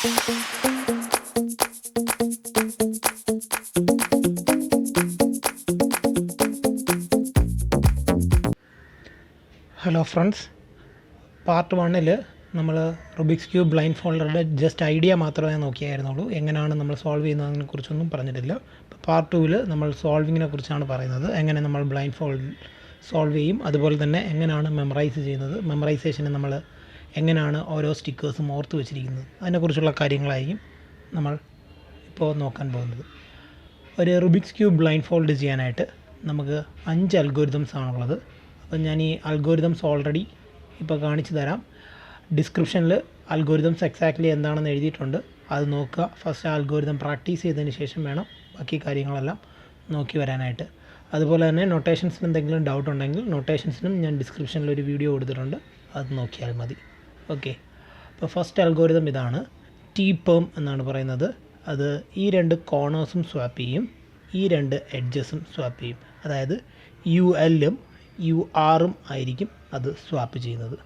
Hello friends, part 1 നമ്മൾ Rubik's cube blind ഫോൾഡറുടെ just idea മാത്രമേ നോക്കിയായിരുന്നുള്ളൂ. എങ്ങനെയാണ് നമ്മൾ സോൾവ് ചെയ്യുന്നതിനെ കുറിച്ചൊന്നും പറഞ്ഞിട്ടില്ല. പാർട്ട് 2 നമ്മൾ സോൾവിങ്ങിനെ കുറിച്ചാണ് പറയുന്നത്. എങ്ങനെ നമ്മൾ ബ്ലൈൻഡ് ഫോൾഡ് സോൾവ് ചെയ്യും, അതുപോലെ തന്നെ എങ്ങനെയാണ് മെമ്മറൈസ് ചെയ്യുന്നത്, മെമ്മറൈസേഷന് നമ്മൾ എങ്ങനെയാണ് ഓരോ സ്റ്റിക്കേഴ്സും ഓർത്ത് വെച്ചിരിക്കുന്നത്, അതിനെക്കുറിച്ചുള്ള കാര്യങ്ങളായിരിക്കും നമ്മൾ ഇപ്പോൾ നോക്കാൻ പോകുന്നത്. ഒരു റുബിക്സ് ക്യൂബ് ബ്ലൈൻഡ് ഫോൾഡ് ചെയ്യാനായിട്ട് നമുക്ക് 5 അൽഗോരിതംസ് ആണുള്ളത്. അപ്പം ഞാൻ ഈ അൽഗോരിതംസ് ഓൾറെഡി ഇപ്പോൾ കാണിച്ചു തരാം. ഡിസ്ക്രിപ്ഷനിൽ അൽഗോരിതംസ് എക്സാക്ട്ലി എന്താണെന്ന് എഴുതിയിട്ടുണ്ട്, അത് നോക്കുക. ഫസ്റ്റ് അൽഗോരിതം പ്രാക്ടീസ് ചെയ്തതിന് ശേഷം വേണം ബാക്കി കാര്യങ്ങളെല്ലാം നോക്കി വരാനായിട്ട്. അതുപോലെ തന്നെ നൊട്ടേഷൻസിന് എന്തെങ്കിലും ഡൗട്ട് ഉണ്ടെങ്കിൽ നൊട്ടേഷൻസിനും ഞാൻ ഡിസ്ക്രിപ്ഷനിൽ ഒരു വീഡിയോ കൊടുത്തിട്ടുണ്ട്, അത് നോക്കിയാൽ മതി. ഓക്കെ, അപ്പോൾ ഫസ്റ്റ് അൽഗോരിതം ഇതാണ്. ടി പെർം എന്നാണ് പറയുന്നത്. അത് ഈ 2 കോർണേഴ്സും സ്വാപ്പ് ചെയ്യും, ഈ 2 എഡ്ജസും സ്വാപ്പ് ചെയ്യും. അതായത് ULഉം URഉം ആയിരിക്കും അത് സ്വാപ്പ് ചെയ്യുന്നത്.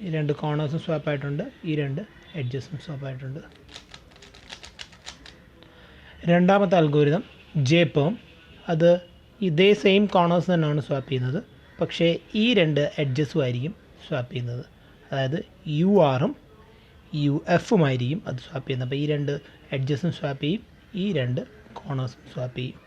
ഈ 2 കോർണേഴ്സും സ്വാപ്പ് ആയിട്ടുണ്ട്, ഈ 2 എഡ്ജസും സ്വാപ്പ് ആയിട്ടുണ്ട്. രണ്ടാമത്തെ അൽഗോരിതം ജെ പെർം. അത് ഇതേ സെയിം കോർണേഴ്സ് തന്നെയാണ് സ്വാപ്പ് ചെയ്യുന്നത്, പക്ഷേ ഈ 2 എഡ്ജസും ആയിരിക്കും സ്വാപ്പ് ചെയ്യുന്നത്. അതായത് URഉം UFഉം ആയിരിക്കും അത് സ്വാപ്പ് ചെയ്യുന്നത്. അപ്പോൾ ഈ 2 എഡ്ജസും സ്വാപ്പ് ചെയ്യും, ഈ 2 കോർണേഴ്സും സ്വാപ്പ് ചെയ്യും.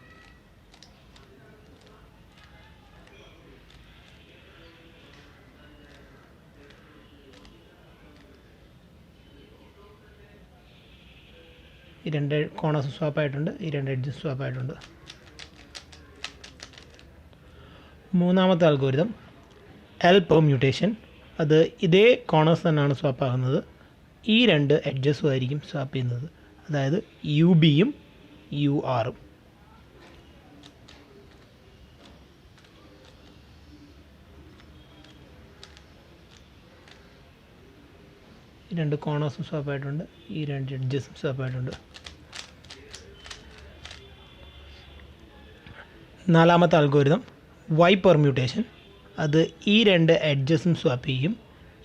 ഈ 2 കോർണേഴ്സും സ്വാപ്പ് ആയിട്ടുണ്ട്, ഈ 2 എഡ്ജസും സ്വാപ്പ് ആയിട്ടുണ്ട്. മൂന്നാമത്തെ അൽഗോരിതം എൽ പെർമ്യൂട്ടേഷൻ. അത് ഇതേ കോർണേഴ്സ് തന്നെയാണ് സ്വാപ്പ് ആകുന്നത്, ഈ 2 എഡ്ജസും ആയിരിക്കും സ്വാപ്പ് ചെയ്യുന്നത്. അതായത് UBയും URഉം. ഈ 2 കോർണേഴ്സും സ്വാപ്പ് ആയിട്ടുണ്ട്, ഈ 2 എഡ്ജസും സ്വാപ്പ് ആയിട്ടുണ്ട്. നാലാമത്തെ അൽഗോരിതം വൈ പെർമ്യൂട്ടേഷൻ. അത് ഈ 2 എഡ്ജസും സ്വാപ്പ് ചെയ്യും,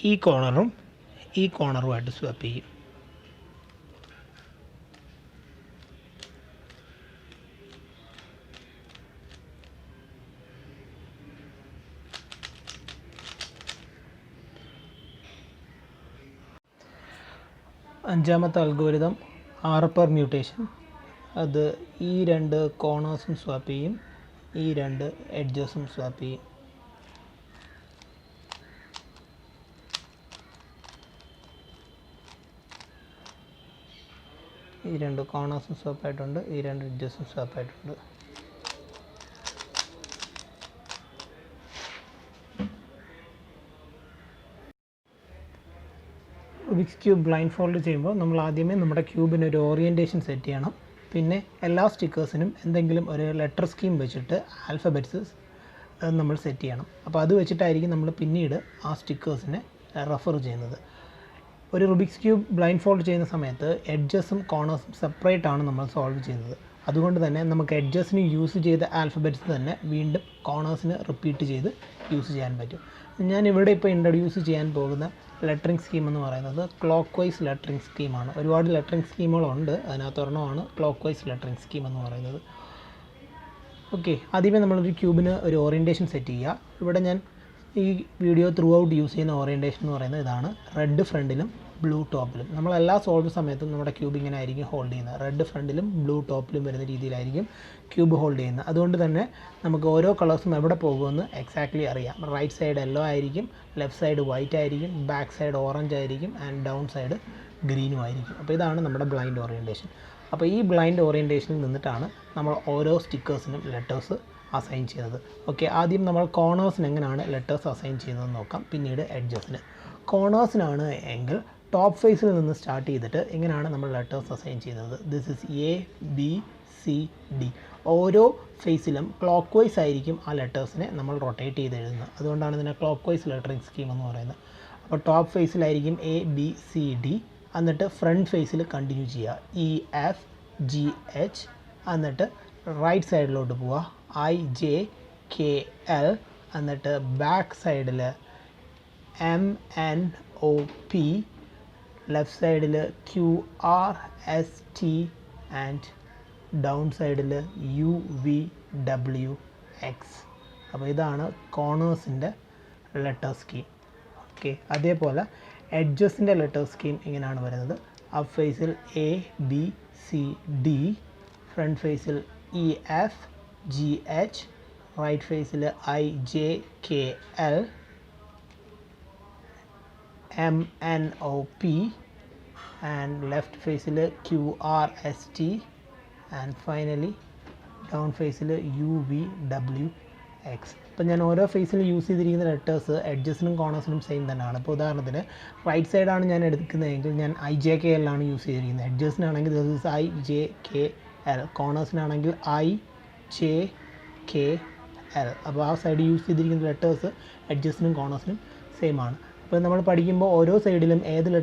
ഈ കോർണറുമായിട്ട് സ്വാപ്പ് ചെയ്യും. അഞ്ചാമത്തെ അൽഗോരിതം ആർ പെർമ്യൂട്ടേഷൻ. അത് ഈ 2 കോർണേഴ്സും സ്വാപ്പ് ചെയ്യും, ഈ 2 എഡ്ജസും സ്വാപ്പ് ചെയ്യും. ഈ 2 കോർണേഴ്സും സ്വാപ്പ് ആയിട്ടുണ്ട്, ഈ 2 എഡ്ജസും സ്വാപ്പ് ആയിട്ടുണ്ട്. റുബിക്സ് ക്യൂബ് ബ്ലൈൻഡ് ഫോൾഡ് ചെയ്യുമ്പോൾ നമ്മൾ ആദ്യമേ നമ്മുടെ ക്യൂബിന് ഒരു ഓറിയൻറ്റേഷൻ സെറ്റ് ചെയ്യണം. പിന്നെ എല്ലാ സ്റ്റിക്കേഴ്സിനും എന്തെങ്കിലും ഒരു ലെറ്റർ സ്കീം വെച്ചിട്ട് ആൽഫബറ്റ്സ് നമ്മൾ സെറ്റ് ചെയ്യണം. അപ്പോൾ അത് വെച്ചിട്ടായിരിക്കും നമ്മൾ പിന്നീട് ആ സ്റ്റിക്കേഴ്സിനെ റെഫർ ചെയ്യുന്നത്. ഒരു റുബിക്സ് ക്യൂബ് ബ്ലൈൻഡ് ഫോൾഡ് ചെയ്യുന്ന സമയത്ത് എഡ്ജസും കോർണേഴ്സും സെപ്പറേറ്റ് ആണ് നമ്മൾ സോൾവ് ചെയ്യുന്നത്. അതുകൊണ്ട് തന്നെ നമുക്ക് എഡ്ജസിന് യൂസ് ചെയ്ത ആൽഫബറ്റ്സ് തന്നെ വീണ്ടും കോർണേഴ്സിന് റിപ്പീറ്റ് ചെയ്ത് യൂസ് ചെയ്യാൻ പറ്റും. ഞാനിവിടെ ഇപ്പോൾ ഇൻട്രൊഡ്യൂസ് ചെയ്യാൻ പോകുന്ന ലെറ്ററിങ് സ്കീം എന്ന് പറയുന്നത് ക്ലോക്ക് വൈസ് ലെറ്ററിങ് സ്കീമാണ്. ഒരുപാട് ലെറ്ററിങ് സ്കീമുകളുണ്ട്, അതിനകത്തൊരെണ്ണമാണ് ക്ലോക്ക് വൈസ് ലെറ്ററിങ് സ്കീം എന്ന് പറയുന്നത്. ഓക്കെ, ആദ്യമേ നമ്മളൊരു ക്യൂബിന് ഒരു ഓറിയൻറ്റേഷൻ സെറ്റ് ചെയ്യുക. ഇവിടെ ഞാൻ ഈ വീഡിയോ ത്രൂ ഔട്ട് യൂസ് ചെയ്യുന്ന ഓറിയൻറ്റേഷൻ എന്ന് പറയുന്നത് ഇതാണ്. റെഡ് ഫ്രണ്ടിലും ബ്ലൂ ടോപ്പിലും. നമ്മളെല്ലാ സോൾവ് സമയത്തും നമ്മുടെ ക്യൂബ് ഇങ്ങനെ ആയിരിക്കും ഹോൾഡ് ചെയ്യുന്നത്. റെഡ് ഫ്രണ്ടിലും ബ്ലൂ ടോപ്പിലും വരുന്ന രീതിയിലായിരിക്കും ക്യൂബ് ഹോൾഡ് ചെയ്യുന്നത്. അതുകൊണ്ട് തന്നെ നമുക്ക് ഓരോ കളേഴ്സും എവിടെ പോകുമെന്ന് എക്സാക്ട്ലി അറിയാം. റൈറ്റ് സൈഡ് യെല്ലോ ആയിരിക്കും, ലെഫ്റ്റ് സൈഡ് വൈറ്റ് ആയിരിക്കും, ബാക്ക് സൈഡ് ഓറഞ്ച് ആയിരിക്കും, ആൻഡ് ഡൗൺ സൈഡ് ഗ്രീനും ആയിരിക്കും. അപ്പോൾ ഇതാണ് നമ്മുടെ ബ്ലൈൻഡ് ഓറിയൻറ്റേഷൻ. അപ്പോൾ ഈ ബ്ലൈൻഡ് ഓറിയൻറ്റേഷനിൽ നിന്നിട്ടാണ് നമ്മൾ ഓരോ സ്റ്റിക്കേഴ്സിനും ലെറ്റേഴ്സ് അസൈൻ ചെയ്യുന്നത്. ഓക്കെ, ആദ്യം നമ്മൾ കോർണേഴ്സിന് എങ്ങനെയാണ് ലെറ്റേഴ്സ് അസൈൻ ചെയ്യുന്നതെന്ന് നോക്കാം, പിന്നീട് എഡ്ജസിന്. കോർണേഴ്സിനാണ് എങ്കിൽ ടോപ്പ് ഫേസിൽ നിന്ന് സ്റ്റാർട്ട് ചെയ്തിട്ട് എങ്ങനെയാണ് നമ്മൾ ലെറ്റേഴ്സ് അസൈൻ ചെയ്യുന്നത്. This is ABCD. ഓരോ ഫേസിലും ക്ലോക്ക് വൈസ് ആയിരിക്കും ആ ലെറ്റേഴ്സിനെ നമ്മൾ റൊട്ടേറ്റ് ചെയ്ത് എഴുതുന്നത്. അതുകൊണ്ടാണ് ഇതിനെ ക്ലോക്ക് വൈസ് ലെറ്ററിങ് സ്കീം എന്ന് പറയുന്നത്. അപ്പോൾ ടോപ്പ് ഫേസിലായിരിക്കും ABCD, എന്നിട്ട് ഫ്രണ്ട് ഫേസിൽ കണ്ടിന്യൂ ചെയ്യുക EFGH, എന്നിട്ട് റൈറ്റ് സൈഡിലോട്ട് പോവുക, IJKL, എന്നിട്ട് ബാക്ക് സൈഡിൽ MNOP, ലെഫ്റ്റ് സൈഡിൽ QRST ആൻഡ് ഡൗൺ സൈഡിൽ UVWX. അപ്പോൾ ഇതാണ് കോർണേഴ്സിൻ്റെ ലെറ്റർ സ്കീം. ഓക്കെ, അതേപോലെ എഡ്ജസിൻ്റെ ലെറ്റർ സ്കീം ഇങ്ങനെയാണ് വരുന്നത്. അപ്പ് ഫേസിൽ ABCD, ഫ്രണ്ട് ഫേസിൽ EFGH, റൈറ്റ് ഫേസിൽ IJKL, MNOP, ആൻഡ് ലെഫ്റ്റ് ഫേസിൽ QRST, ആൻഡ് ഫൈനലി ഡൗൺ ഫേസിൽ UVWX. അപ്പോൾ ഞാൻ ഓരോ ഫേസിലും യൂസ് ചെയ്തിരിക്കുന്ന ലെറ്റേഴ്സ് എഡ്ജസിനും കോർണേഴ്സിനും സെയിം തന്നെയാണ്. ഇപ്പോൾ ഉദാഹരണത്തിന് റൈറ്റ് സൈഡാണ് ഞാൻ എടുക്കുന്നതെങ്കിൽ ഞാൻ IJKL ആണ് യൂസ് ചെയ്തിരിക്കുന്നത്. എഡ്ജസിനാണെങ്കിൽ ദിസ് ഇസ് IJKL, കോർണേഴ്സിനാണെങ്കിൽ IJKL. അപ്പോൾ ആ സൈഡ് യൂസ് ചെയ്തിരിക്കുന്ന ലെറ്റേഴ്സ് എഡ്ജസിനും കോർണേഴ്സിനും സെയിം ആണ്. അപ്പോൾ നമ്മൾ പഠിക്കുമ്പോൾ ഓരോ സൈഡിലും ഏതൊക്കെ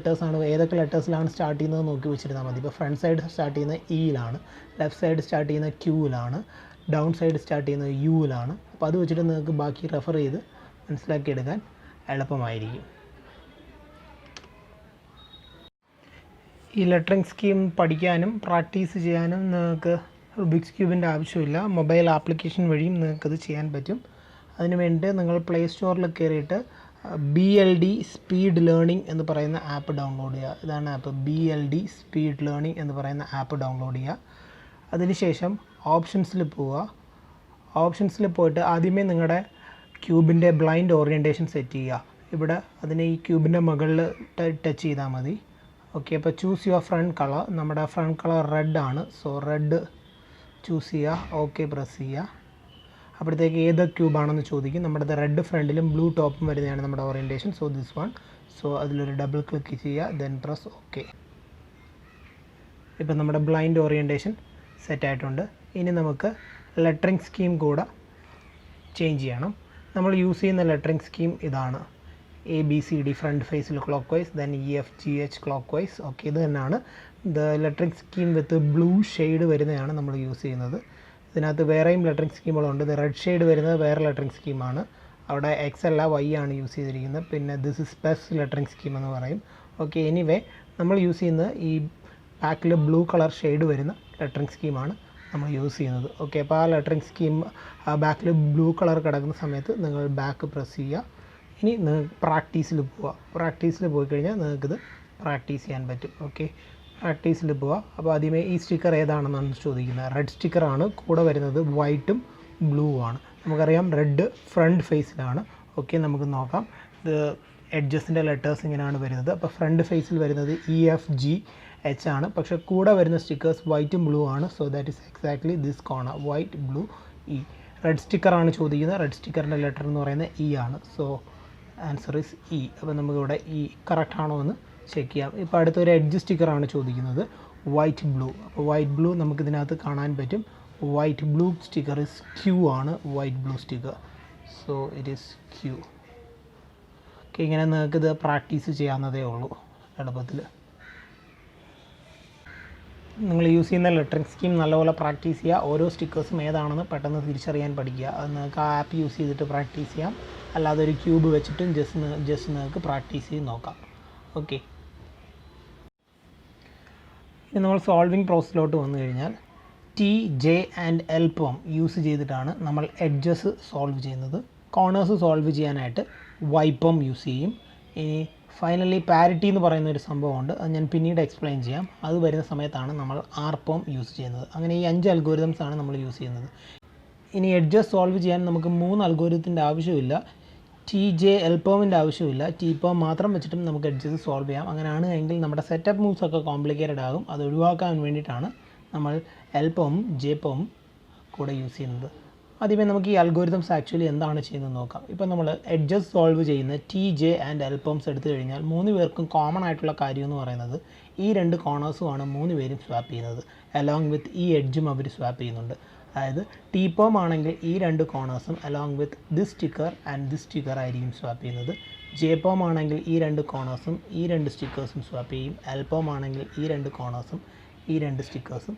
ലെറ്റേഴ്സിലാണ് സ്റ്റാർട്ട് ചെയ്യുന്നത് നോക്കി വെച്ചിരുന്നാൽ മതി. ഇപ്പോൾ ഫ്രണ്ട് സൈഡ് സ്റ്റാർട്ട് ചെയ്യുന്നത് ഇയിലാണ്, ലെഫ്റ്റ് സൈഡ് സ്റ്റാർട്ട് ചെയ്യുന്നത് ക്യൂവിലാണ്, ഡൗൺ സൈഡ് സ്റ്റാർട്ട് ചെയ്യുന്നത് യുവിലാണ്. അപ്പോൾ അത് വെച്ചിട്ട് നിങ്ങൾക്ക് ബാക്കി റെഫർ ചെയ്ത് മനസ്സിലാക്കിയെടുക്കാൻ എളുപ്പമായിരിക്കും. ഈ ലെറ്ററിങ് സ്കീം പഠിക്കാനും പ്രാക്ടീസ് ചെയ്യാനും നിങ്ങൾക്ക് റുബിക്സ് ക്യൂബിൻ്റെ ആവശ്യമില്ല. മൊബൈൽ ആപ്ലിക്കേഷൻ വഴിയും നിങ്ങൾക്കത് ചെയ്യാൻ പറ്റും. അതിനുവേണ്ടി നിങ്ങൾ പ്ലേ സ്റ്റോറിൽ കയറിയിട്ട് BLD സ്പീഡ് ലേണിംഗ് എന്ന് പറയുന്ന ആപ്പ് ഡൗൺലോഡ് ചെയ്യുക. ഇതാണ് ആപ്പ്, BLD സ്പീഡ് ലേണിംഗ് എന്ന് പറയുന്ന ആപ്പ് ഡൗൺലോഡ് ചെയ്യുക. അതിനുശേഷം ഓപ്ഷൻസിൽ പോവുക. ഓപ്ഷൻസിൽ പോയിട്ട് ആദ്യമേ നിങ്ങളുടെ ക്യൂബിൻ്റെ ബ്ലൈൻഡ് ഓറിയൻറ്റേഷൻ സെറ്റ് ചെയ്യുക. ഇവിടെ അതിന് ഈ ക്യൂബിൻ്റെ മുകളിൽ ടച്ച് ചെയ്താൽ മതി. ഓക്കെ, അപ്പോൾ ചൂസ് യുവർ ഫ്രണ്ട് കളർ. നമ്മുടെ ഫ്രണ്ട് കളർ റെഡ് ആണ്. സോ റെഡ് ചൂസ് ചെയ്യുക. ഓക്കെ പ്രസ് ചെയ്യുക. അപ്പോഴത്തേക്ക് ഏത് ക്യൂബാണെന്ന് ചോദിക്കും. നമ്മുടെ റെഡ് ഫ്രണ്ടിലും ബ്ലൂ ടോപ്പും വരുന്നതാണ് നമ്മുടെ orientation. So this one. So അതിലൊരു ഡബിൾ ക്ലിക്ക് ചെയ്യുക, ദെൻ പ്രസ് ഓക്കെ. ഇപ്പം നമ്മുടെ ബ്ലൈൻഡ് ഓറിയൻറ്റേഷൻ സെറ്റായിട്ടുണ്ട്. ഇനി നമുക്ക് ലെറ്ററിങ് സ്കീം കൂടെ ചേഞ്ച് ചെയ്യണം. നമ്മൾ യൂസ് ചെയ്യുന്ന ലെറ്ററിങ് സ്കീം ഇതാണ്. ABCD ഫ്രണ്ട് ഫേസിൽ clock vice, then EFGH clock vice. Okay, ഇത് തന്നെയാണ് ലെറ്ററിങ് സ്കീം വിത്ത് ബ്ലൂ ഷെയ്ഡ് വരുന്നതാണ് നമ്മൾ യൂസ് ചെയ്യുന്നത്. ഇതിനകത്ത് വേറെയും ലെറ്ററിങ് സ്കീമുകളുണ്ട്. ഇത് റെഡ് ഷെയ്ഡ് വരുന്നത് വേറെ ലെറ്ററിങ് സ്കീമാണ്. അവിടെ X അല്ല Y ആണ് യൂസ് ചെയ്തിരിക്കുന്നത്. പിന്നെ this is plus lettering scheme എന്ന് പറയും. ഓക്കെ, എനിവേ നമ്മൾ യൂസ് ചെയ്യുന്നത് ഈ ബാക്കിൽ ബ്ലൂ കളർ ഷെയ്ഡ് വരുന്ന ലെറ്ററിങ് സ്കീമാണ് നമ്മൾ യൂസ് ചെയ്യുന്നത്. ഓക്കെ, അപ്പോൾ ആ ലെറ്ററിങ് സ്കീം ആ ബാക്കിൽ ബ്ലൂ കളർ കിടക്കുന്ന സമയത്ത് നിങ്ങൾ ബാക്ക് പ്രസ് ചെയ്യുക. ഇനി നിങ്ങൾക്ക് പ്രാക്ടീസിൽ പോവുക. പ്രാക്ടീസിൽ പോയി കഴിഞ്ഞാൽ നിങ്ങൾക്കിത് പ്രാക്ടീസ് ചെയ്യാൻ പറ്റും. ഓക്കെ, പ്രാക്ടീസിൽ പോവുക. അപ്പോൾ ആദ്യമേ ഈ സ്റ്റിക്കർ ഏതാണെന്നാണ് ചോദിക്കുന്നത്. റെഡ് സ്റ്റിക്കറാണ്. കൂടെ വരുന്നത് വൈറ്റും ബ്ലൂ ആണ്. നമുക്കറിയാം റെഡ് ഫ്രണ്ട് ഫേസിലാണ്. ഓക്കെ, നമുക്ക് നോക്കാം. ഇത് എഡ്ജസിൻ്റെ ലെറ്റേഴ്സ് ഇങ്ങനെയാണ് വരുന്നത്. അപ്പോൾ ഫ്രണ്ട് ഫേസിൽ വരുന്നത് EFGH ആണ്. പക്ഷേ കൂടെ വരുന്ന സ്റ്റിക്കേഴ്സ് വൈറ്റും ബ്ലൂ ആണ്. So that is exactly this corner, white blue E. Red സ്റ്റിക്കറാണ് ചോദിക്കുന്നത്. റെഡ് സ്റ്റിക്കറിൻ്റെ ലെറ്റർ എന്ന് പറയുന്നത് E ആണ്. So answer is E. അപ്പോൾ നമുക്കിവിടെ E കറക്റ്റ് ആണോ എന്ന് ചെക്ക് ചെയ്യാം. ഇപ്പോൾ അടുത്തൊരു എഡ്ജ് സ്റ്റിക്കറാണ് ചോദിക്കുന്നത്, വൈറ്റ് ബ്ലൂ. അപ്പോൾ വൈറ്റ് ബ്ലൂ നമുക്കിതിനകത്ത് കാണാൻ പറ്റും. White blue sticker is Q ആണ്, white blue sticker. So it is Q. Okay, ഇങ്ങനെ നിങ്ങൾക്കിത് പ്രാക്ടീസ് ചെയ്യാവുന്നതേ ഉള്ളൂ എളുപ്പത്തിൽ. നിങ്ങൾ യൂസ് ചെയ്യുന്ന ലെറ്ററിങ് സ്കീം നല്ലപോലെ പ്രാക്ടീസ് ചെയ്യുക. ഓരോ സ്റ്റിക്കേഴ്സും ഏതാണെന്ന് പെട്ടെന്ന് തിരിച്ചറിയാൻ പഠിക്കുക. അത് നിങ്ങൾക്ക് ആ ആപ്പ് യൂസ് ചെയ്തിട്ട് പ്രാക്ടീസ് ചെയ്യാം. അല്ലാതെ ഒരു ക്യൂബ് വെച്ചിട്ടും ജസ്റ്റ് നിങ്ങൾക്ക് പ്രാക്ടീസ് ചെയ്ത് നോക്കാം. ഓക്കെ, ഇനി നമ്മൾ സോൾവിങ് പ്രോസസ്സിലോട്ട് വന്നു കഴിഞ്ഞാൽ T, J and L POM use ചെയ്തിട്ടാണ് നമ്മൾ എഡ്ജസ് സോൾവ് ചെയ്യുന്നത്. കോർണേഴ്സ് സോൾവ് ചെയ്യാനായിട്ട് Y POM യൂസ് ചെയ്യും. ഇനി ഫൈനലി പാരിറ്റി എന്ന് പറയുന്ന ഒരു സംഭവമുണ്ട്. അത് ഞാൻ പിന്നീട് എക്സ്പ്ലെയിൻ ചെയ്യാം. അത് വരുന്ന സമയത്താണ് നമ്മൾ R POM യൂസ് ചെയ്യുന്നത്. അങ്ങനെ ഈ 5 അൽഗോരിതംസ് ആണ് നമ്മൾ യൂസ് ചെയ്യുന്നത്. ഇനി എഡ്ജസ് സോൾവ് ചെയ്യാൻ നമുക്ക് 3 അൽഗോരിതത്തിൻ്റെ ആവശ്യമില്ല. TJ L POMൻ്റെ ആവശ്യമില്ല. T POM മാത്രം വെച്ചിട്ടും നമുക്ക് എഡ്ജസ് സോൾവ് ചെയ്യാം. അങ്ങനെയാണ് എങ്കിൽ നമ്മുടെ സെറ്റപ്പ് മൂവ്സ് ഒക്കെ കോംപ്ലിക്കേറ്റഡ് ആകും. അത് ഒഴിവാക്കാൻ വേണ്ടിയിട്ടാണ് നമ്മൾ L POM J POM കൂടെ യൂസ് ചെയ്യുന്നത്. ആദ്യമേ നമുക്ക് ഈ അൽഗോരിതംസ് ആക്ച്വലി എന്താണ് ചെയ്യുന്നത് നോക്കാം. ഇപ്പോൾ നമ്മൾ എഡ്ജസ് സോൾവ് ചെയ്യുന്ന TJ ആൻഡ് L POMs എടുത്തു കഴിഞ്ഞാൽ 3 പേർക്കും കോമൺ ആയിട്ടുള്ള കാര്യം എന്ന് പറയുന്നത് ഈ 2 കോർണേഴ്സുമാണ് 3 പേരും സ്വാപ്പ് ചെയ്യുന്നത്. അലോങ് വിത്ത് ഈ എഡ്ജും അവർ സ്വാപ്പ് ചെയ്യുന്നുണ്ട്. അതായത് T POM ആണെങ്കിൽ ഈ 2 കോർണേഴ്സും along with this sticker and this sticker ആയിരിക്കും സ്വാപ്പ് ചെയ്യുന്നത്. J POM ആണെങ്കിൽ ഈ 2 കോർണേഴ്സും ഈ 2 സ്റ്റിക്കേഴ്സും സ്വാപ്പ് ചെയ്യും. L POM ആണെങ്കിൽ ഈ 2 കോർണേഴ്സും ഈ 2 സ്റ്റിക്കേഴ്സും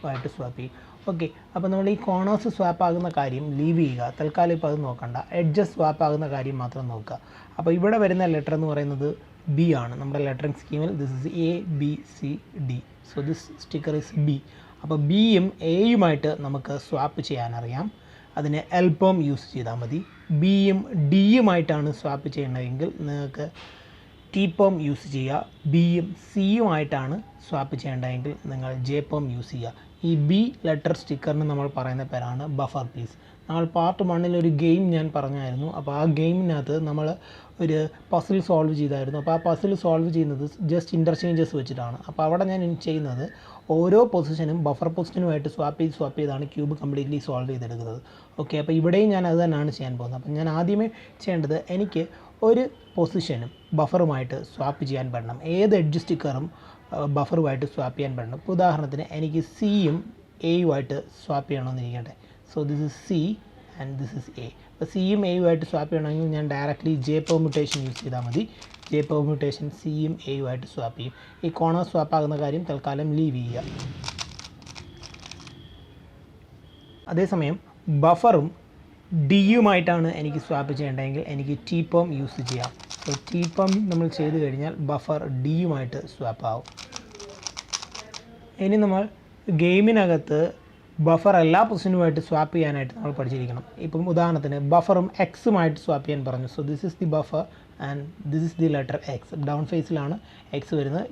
ആയിട്ട് സ്വാപ്പ് ചെയ്യും. ഓക്കെ, അപ്പോൾ നമ്മൾ ഈ കോർണേഴ്സ് സ്വാപ്പ് ആകുന്ന കാര്യം ലീവ് ചെയ്യുക, തൽക്കാലം ഇപ്പോൾ അത് നോക്കണ്ട. എഡ്ജസ് സ്വാപ്പ് ആകുന്ന കാര്യം മാത്രം നോക്കുക. അപ്പോൾ ഇവിടെ വരുന്ന ലെറ്റർ എന്ന് പറയുന്നത് ബി ആണ്. നമ്മുടെ ലെറ്ററിങ് സ്കീമിൽ this is ABCD. So this sticker is B. അപ്പോൾ ബിയും എയുമായിട്ട് നമുക്ക് സ്വാപ്പ് ചെയ്യാനറിയാം. അതിന് എൽപം യൂസ് ചെയ്താൽ മതി. ബിയും ഡിയുമായിട്ടാണ് സ്വാപ്പ് ചെയ്യേണ്ടതെങ്കിൽ നിങ്ങൾക്ക് TPOM യൂസ് ചെയ്യുക. ബിയും സിയുമായിട്ടാണ് സ്വാപ്പ് ചെയ്യേണ്ടതെങ്കിൽ നിങ്ങൾ JPOM യൂസ് ചെയ്യുക. ഈ ബി ലെറ്റർ സ്റ്റിക്കറിന് നമ്മൾ പറയുന്ന പേരാണ് ബഫർ പീസ്. നമ്മൾ പാർട്ട് 1 ഒരു ഗെയിം ഞാൻ പറഞ്ഞായിരുന്നു. അപ്പോൾ ആ ഗെയിമിനകത്ത് നമ്മൾ ഒരു പസിൽ സോൾവ് ചെയ്തായിരുന്നു. അപ്പോൾ ആ പസിൽ സോൾവ് ചെയ്യുന്നത് ജസ്റ്റ് ഇൻ്റർചേഞ്ചസ് വെച്ചിട്ടാണ്. അപ്പോൾ അവിടെ ഞാൻ ചെയ്യുന്നത് ഓരോ പൊസിഷനും ബഫർ പൊസിഷനുമായിട്ട് സ്വാപ്പ് ചെയ്താണ് ക്യൂബ് കംപ്ലീറ്റ്ലി സോൾവ് ചെയ്തെടുക്കുന്നത്. ഓക്കെ, അപ്പോൾ ഇവിടെയും ഞാൻ അത് തന്നെയാണ് ചെയ്യാൻ പോകുന്നത്. അപ്പോൾ ഞാൻ ആദ്യമേ ചെയ്യേണ്ടത് എനിക്ക് ഒരു പൊസിഷനും ബഫറുമായിട്ട് സ്വാപ്പ് ചെയ്യാൻ പറ്റണം. ഏത് എഡ്ജ് സ്റ്റിക്കറും ബഫറുമായിട്ട് സ്വാപ്പ് ചെയ്യാൻ പറ്റണം. ഇപ്പോൾ ഉദാഹരണത്തിന് എനിക്ക് സിയും എയുമായിട്ട് സ്വാപ്പ് ചെയ്യണമെന്നിരിക്കട്ടെ. So this is C and this is A. അപ്പോൾ സിയും എയുമായിട്ട് സ്വാപ്പ് ചെയ്യണമെങ്കിൽ ഞാൻ ഡയറക്റ്റ്ലി ജെ പെർമ്യൂട്ടേഷൻ യൂസ് ചെയ്താൽ മതി. ജെ പെർമ്യൂട്ടേഷൻ സിയും എയുമായിട്ട് സ്വാപ്പ് ചെയ്യും. ഈ കോർണർ സ്വാപ്പ് ആകുന്ന കാര്യം തൽക്കാലം ലീവ് ചെയ്യുക. അതേസമയം ബഫറും ഡിയുമായിട്ടാണ് എനിക്ക് സ്വാപ്പ് ചെയ്യേണ്ടതെങ്കിൽ എനിക്ക് TPOM യൂസ് ചെയ്യാം. സോ TPOM നമ്മൾ ചെയ്ത് കഴിഞ്ഞാൽ ബഫർ ഡിയുമായിട്ട് സ്വാപ്പ് ആവും. ഇനി നമ്മൾ ഗെയിമിനകത്ത് ബഫർ എല്ലാ പൊസിഷനുമായിട്ട് സ്വാപ്പ് ചെയ്യാനായിട്ട് നമ്മൾ പഠിച്ചിരിക്കണം. ഇപ്പം ഉദാഹരണത്തിന് ബഫറും എക്സുമായിട്ട് സ്വാപ്പ് ചെയ്യാൻ പറഞ്ഞു. So this is the buffer and this is the letter X. Down ഫേസിലാണ് എക്സ് വരുന്നത്,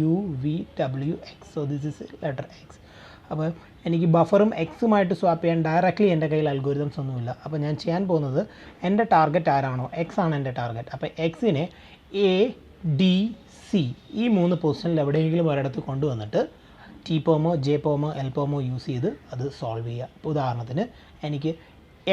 UVWX. So this is letter X. അപ്പോൾ എനിക്ക് ബഫറും എക്സുമായിട്ട് സ്വാപ്പ് ചെയ്യാൻ ഡയറക്റ്റ്ലി എൻ്റെ കയ്യിൽ അൽഗോരിതംസ് ഒന്നുമില്ല. അപ്പോൾ ഞാൻ ചെയ്യാൻ പോകുന്നത് എൻ്റെ ടാർഗറ്റ് ആരാണോ, എക്സ് ആണ് എൻ്റെ ടാർഗറ്റ്. അപ്പോൾ എക്സിനെ ADC ഈ 3 പൊസിഷനിൽ എവിടെയെങ്കിലും ഒരിടത്ത് കൊണ്ടുവന്നിട്ട് TPOMോ JPOMോ LPOMോ യൂസ് ചെയ്ത് അത് സോൾവ് ചെയ്യുക. ഉദാഹരണത്തിന് എനിക്ക്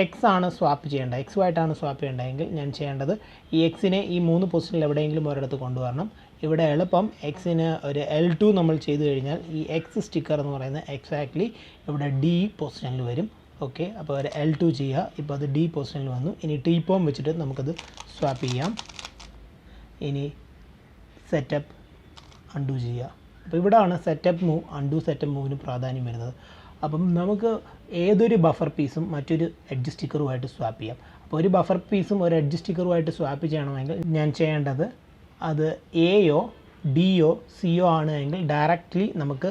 എക്സ് ആണ് സ്വാപ്പ് ചെയ്യേണ്ടത്, എക്സുമായിട്ടാണ് സ്വാപ്പ് ചെയ്യേണ്ടതെങ്കിൽ ഞാൻ ചെയ്യേണ്ടത് ഈ എക്സിനെ ഈ 3 പൊസിഷനിൽ എവിടെയെങ്കിലും ഒരിടത്ത് കൊണ്ടുവരണം. ഇവിടെ എളുപ്പം എക്സിന് ഒരു L2 നമ്മൾ ചെയ്ത് കഴിഞ്ഞാൽ ഈ എക്സ് സ്റ്റിക്കർ എന്ന് പറയുന്നത് എക്സാക്ട്ലി ഇവിടെ D പൊസിഷനിൽ വരും. ഓക്കെ, അപ്പോൾ ഒരു L2 ചെയ്യുക. ഇപ്പോൾ അത് D പൊസിഷനിൽ വന്നു. ഇനി TPOM വെച്ചിട്ട് നമുക്കത് സ്വാപ്പ് ചെയ്യാം. ഇനി സെറ്റപ്പ് അൺഡു ചെയ്യുക. അപ്പോൾ ഇവിടെയാണ് സെറ്റപ്പ് മൂവ് അൺഡു സെറ്റപ്പ് മൂവിന് പ്രാധാന്യം വരുന്നത്. അപ്പം നമുക്ക് ഏതൊരു ബഫർ പീസും മറ്റൊരു എഡ്ജ് സ്റ്റിക്കറുമായിട്ട് സ്വാപ്പ് ചെയ്യാം. അപ്പോൾ ഒരു ബഫർ പീസും ഒരു എഡ്ജ് സ്റ്റിക്കറുമായിട്ട് സ്വാപ്പ് ചെയ്യണമെങ്കിൽ ഞാൻ ചെയ്യേണ്ടത് അത് എയോ ഡിയോ സിയോ ആണ് എങ്കിൽ ഡയറക്റ്റ്ലി നമുക്ക്